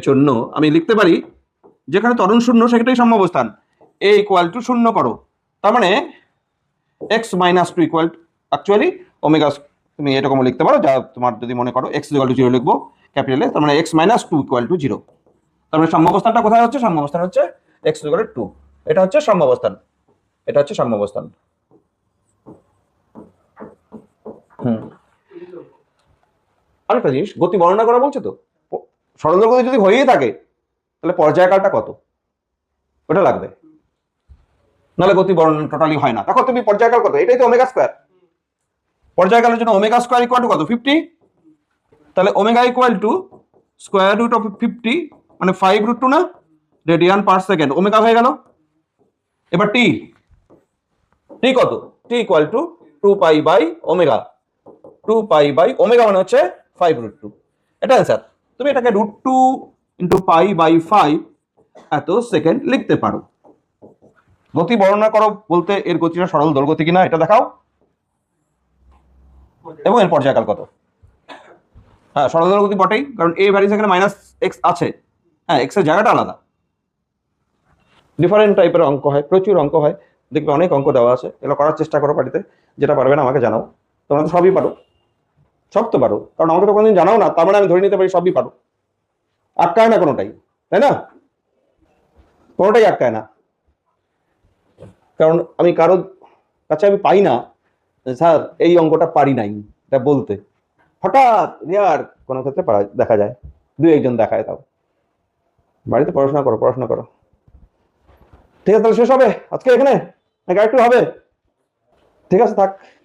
A: জন্য আমি লিখতে পারি যেখানে ত্বরণ 0 সেটাই সাম্যাবস্থান, a ইকুয়াল টু 0 করো, তার মানে x minus 2 equal actually omega, তুমি এরকম লিখতে পারো, যা তোমার যদি মনে করো x ইকুয়াল টু 0 লিখবো ক্যাপিটালে, তার মানে x মাইনাস 2 ইকুয়াল টু 0। তার মানে সাম্যাবস্থানটা কোথায় হচ্ছে? সাম্যাবস্থান হচ্ছে x ইকুয়াল টু 2, এটা হচ্ছে সাম্যাবস্থান, এটা হচ্ছে সাম্যাবস্থান। আরেকটা জিনিস, গতি বর্ণনা করা বলছে তো, সরল গতি যদি হয়েই থাকে তাহলে পর্যায়কালটা কত, ওটা লাগবে, নাহলে গতি বর্ণনা টোটালি হয় না। দেখো তুমি পর্যায়কাল কত, এটাই তো ওমেগা স্কোয়ার, পর্যায়কালের জন্য ওমেগা স্কোয়ার ইকুয়াল টু কত? 50, তাহলে omega equal to square root of 50, মানে 5√2 না, রেডিয়ান পার সেকেন্ড, ওমেগা হয়ে গেল। এবার টি, টি কত? T equal to 2 pi by omega, 2 pi by omega মানে হচ্ছে 5√2, এটা অ্যান্সার। তুমি এটাকে √2 ইন্টু পাই বাই 5 এত সেকেন্ড লিখতে পারো। গতি বর্ণনা করো বলতে এর গতিটা সরল দোল গতি কিনা এটা দেখাও, এবং এর পর্যায়কাল কত। হ্যাঁ, সরল দোল গতি বটেই, কারণ a ভ্যারিজ এখানে মাইনাস এক্স আছে, হ্যাঁ এক্স এর জায়গাটা আলাদা। ডিফারেন্ট টাইপের অঙ্ক হয়, প্রচুর অঙ্ক হয়, দেখবে অনেক অঙ্ক দেওয়া আছে, এগুলো করার চেষ্টা করো বাড়িতে, যেটা পারবে না আমাকে জানাও। তোমরা তো সবই পারো, সব তো পারো, কারণ আমাকে তো কোনোদিন জানাও না, তার মানে আমি ধরে নিতে পারি সবই পারো, আটকায় না কোনোটাই, তাই না? কোনোটাই আটকায় না, কারণ আমি কারো কাছে আমি পাই না স্যার এই অঙ্কটা পারি নাই এটা বলতে, হঠাৎ রেয়ার কোনো ক্ষেত্রে পারা দেখা যায়, 2-1 দেখায়, তাও। বাড়িতে পড়াশোনা করো, পড়াশোনা করো। ঠিক আছে, তাহলে শেষ হবে আজকে এখানে নাকি আরেকটু হবে? ঠিক আছে, থাক।